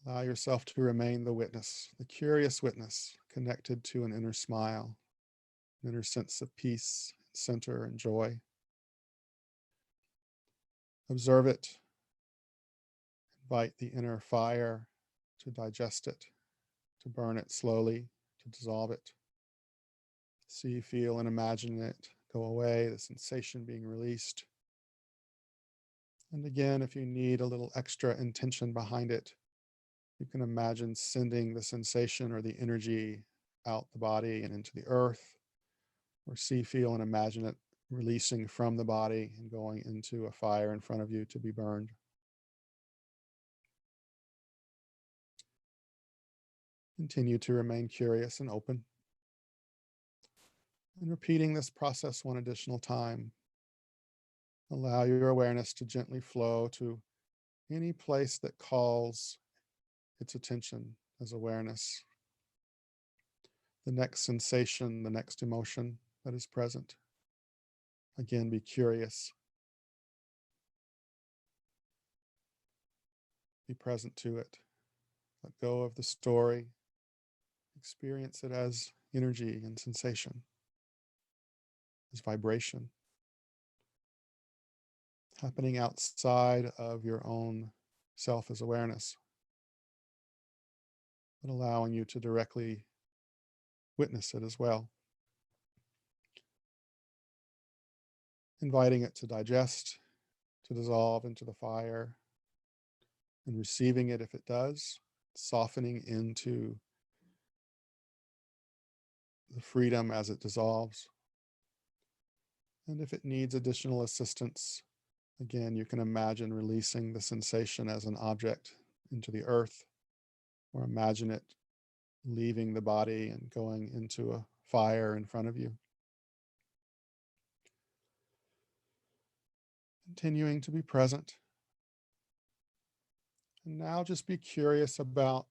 Allow yourself to remain the witness, the curious witness, connected to an inner smile, an inner sense of peace, center, and joy. Observe it. Invite the inner fire to digest it, to burn it slowly, to dissolve it. See, feel, and imagine it go away, the sensation being released. And again, if you need a little extra intention behind it, you can imagine sending the sensation or the energy out the body and into the earth, or see, feel, and imagine it releasing from the body and going into a fire in front of you to be burned. Continue to remain curious and open. And repeating this process one additional time. Allow your awareness to gently flow to any place that calls its attention as awareness. The next sensation, the next emotion that is present. Again, be curious. Be present to it. Let go of the story. Experience it as energy and sensation, as vibration, happening outside of your own self as awareness, but allowing you to directly witness it as well. Inviting it to digest, to dissolve into the fire, and receiving it if it does, softening into the freedom as it dissolves. And if it needs additional assistance, again, you can imagine releasing the sensation as an object into the earth, or imagine it leaving the body and going into a fire in front of you. Continuing to be present. And now just be curious about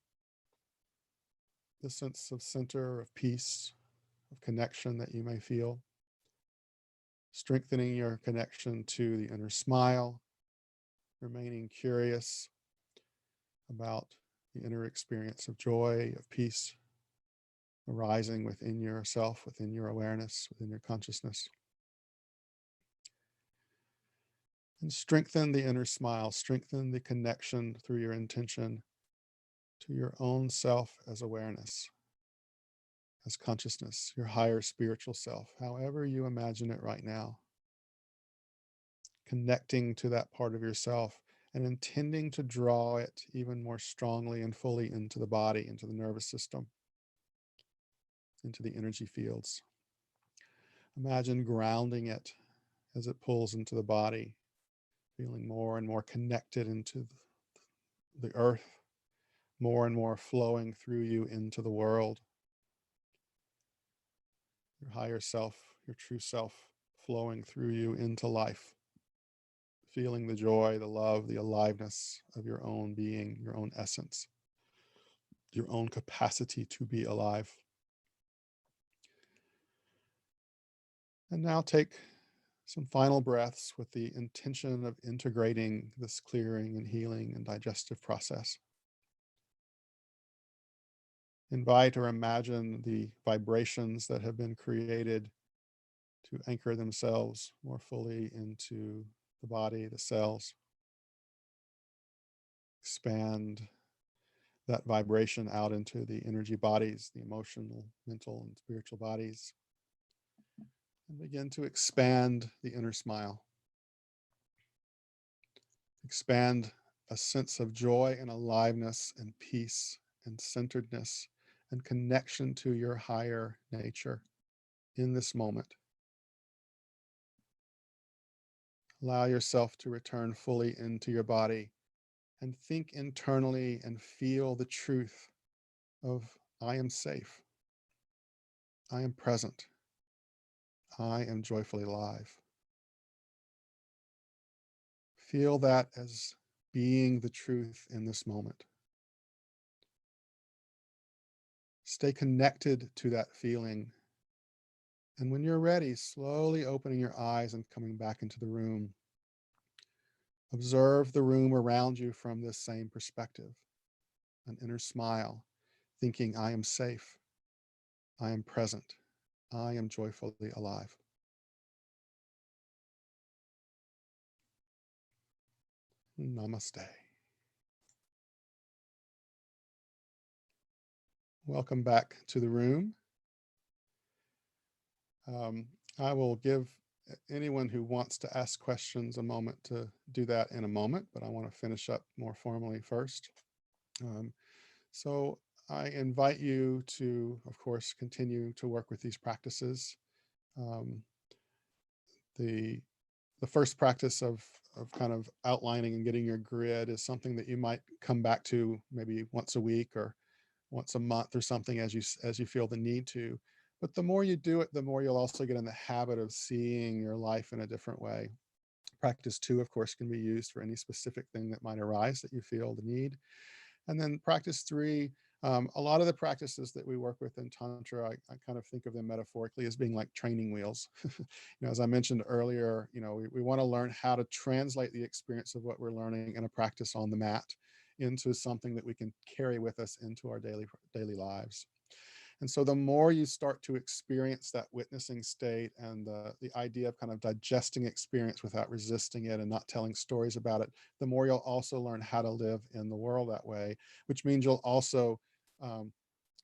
the sense of center, of peace, of connection that you may feel. Strengthening your connection to the inner smile, remaining curious about the inner experience of joy, of peace, arising within yourself, within your awareness, within your consciousness. And strengthen the inner smile, strengthen the connection through your intention to your own self as awareness, as consciousness, your higher spiritual self, however you imagine it right now. Connecting to that part of yourself and intending to draw it even more strongly and fully into the body, into the nervous system, into the energy fields. Imagine grounding it as it pulls into the body, feeling more and more connected into the earth, more and more flowing through you into the world. Your higher self, your true self, flowing through you into life, feeling the joy, the love, the aliveness of your own being, your own essence, your own capacity to be alive. And now take some final breaths with the intention of integrating this clearing and healing and digestive process. Invite or imagine the vibrations that have been created to anchor themselves more fully into the body, the cells. Expand that vibration out into the energy bodies, the emotional, mental, and spiritual bodies. And begin to expand the inner smile. Expand a sense of joy and aliveness and peace and centeredness and connection to your higher nature in this moment. Allow yourself to return fully into your body and think internally and feel the truth of I am safe. I am present. I am joyfully alive. Feel that as being the truth in this moment. Stay connected to that feeling. And when you're ready, slowly opening your eyes and coming back into the room. Observe the room around you from this same perspective. An inner smile, thinking, I am safe. I am present. I am joyfully alive. Namaste. Welcome back to the room. I will give anyone who wants to ask questions a moment to do that in a moment, but I want to finish up more formally first. So I invite you to, of course, continue to work with these practices. Um, the first practice of kind of outlining and getting your grid is something that you might come back to maybe once a week or once a month or something as you feel the need to. But the more you do it, the more you'll also get in the habit of seeing your life in a different way. Practice 2, of course, can be used for any specific thing that might arise that you feel the need. And then practice 3, a lot of the practices that we work with in Tantra, I kind of think of them metaphorically as being like training wheels. As I mentioned earlier, we want to learn how to translate the experience of what we're learning in a practice on the mat into something that we can carry with us into our daily lives. And so the more you start to experience that witnessing state and the idea of kind of digesting experience without resisting it and not telling stories about it, the more you'll also learn how to live in the world that way, which means you'll also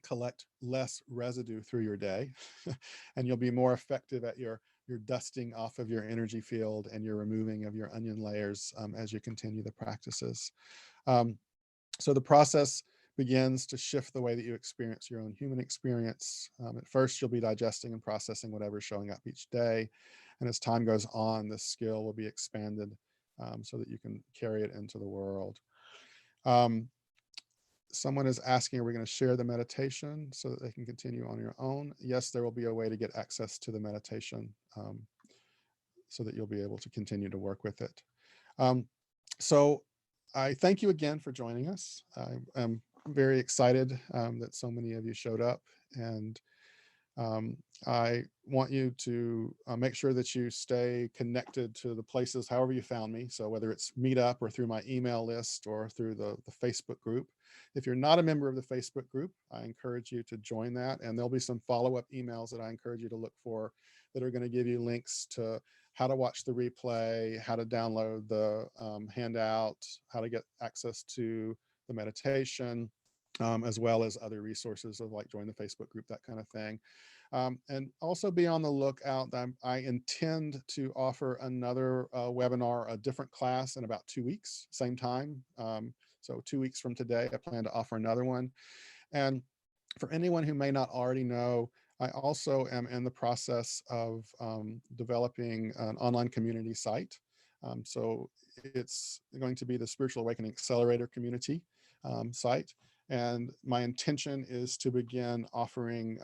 collect less residue through your day and you'll be more effective at your dusting off of your energy field and your removing of your onion layers as you continue the practices. So the process begins to shift the way that you experience your own human experience. At first, you'll be digesting and processing whatever's showing up each day. And as time goes on, this skill will be expanded so that you can carry it into the world. Someone is asking, are we going to share the meditation so that they can continue on your own? Yes, there will be a way to get access to the meditation so that you'll be able to continue to work with it. So I thank you again for joining us. I'm very excited that so many of you showed up, and I want you to make sure that you stay connected to the places, however you found me. So whether it's Meetup or through my email list or through the Facebook group. If you're not a member of the Facebook group, I encourage you to join that. And there'll be some follow-up emails that I encourage you to look for that are going to give you links to how to watch the replay, how to download the handout, how to get access to the meditation, as well as other resources of like join the Facebook group, that kind of thing. And also be on the lookout. I intend to offer another webinar, a different class in about 2 weeks, same time. So 2 weeks from today, I plan to offer another one. And for anyone who may not already know, I also am in the process of developing an online community site. So it's going to be the Spiritual Awakening Accelerator community site. And my intention is to begin offering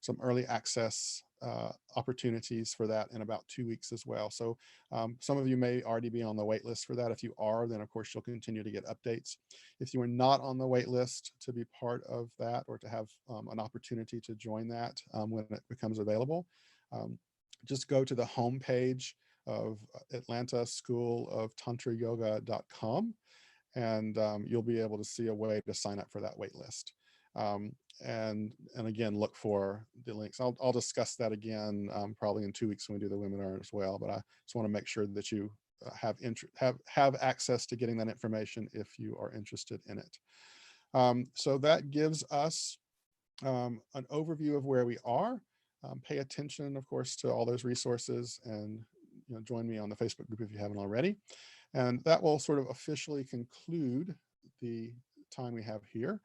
some early access opportunities for that in about 2 weeks as well. So some of you may already be on the wait list for that. If you are, then of course you'll continue to get updates. If you are not on the wait list to be part of that or to have an opportunity to join that when it becomes available, just go to the homepage of Atlanta School of Tantra Yoga.com, and you'll be able to see a way to sign up for that wait list. And again, look for the links. I'll discuss that again probably in 2 weeks when we do the webinar as well, but I just want to make sure that you have access to getting that information if you are interested in it. So that gives us an overview of where we are. Pay attention, of course, to all those resources, and join me on the Facebook group if you haven't already. And that will sort of officially conclude the time we have here.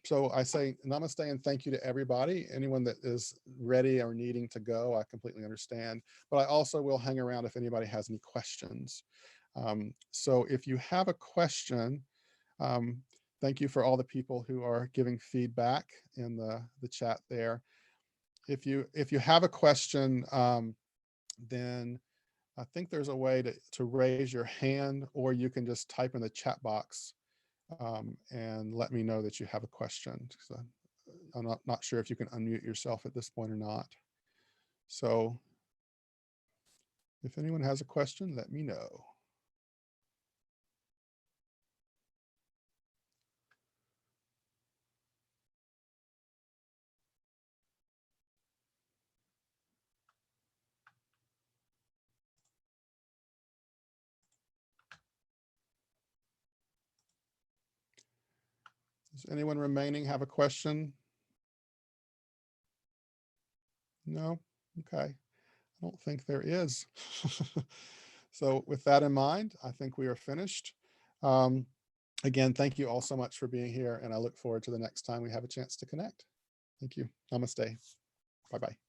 So I say namaste and thank you to everybody. Anyone that is ready or needing to go, I completely understand. But I also will hang around if anybody has any questions. So if you have a question, thank you for all the people who are giving feedback in the chat there. If you have a question, then I think there's a way to raise your hand, or you can just type in the chat box and let me know that you have a question. So I'm not sure if you can unmute yourself at this point or not. So if anyone has a question, let me know. Does anyone remaining have a question? No? Okay. I don't think there is. So with that in mind, I think we are finished. Again, thank you all so much for being here, and I look forward to the next time we have a chance to connect. Thank you. Namaste. Bye-bye.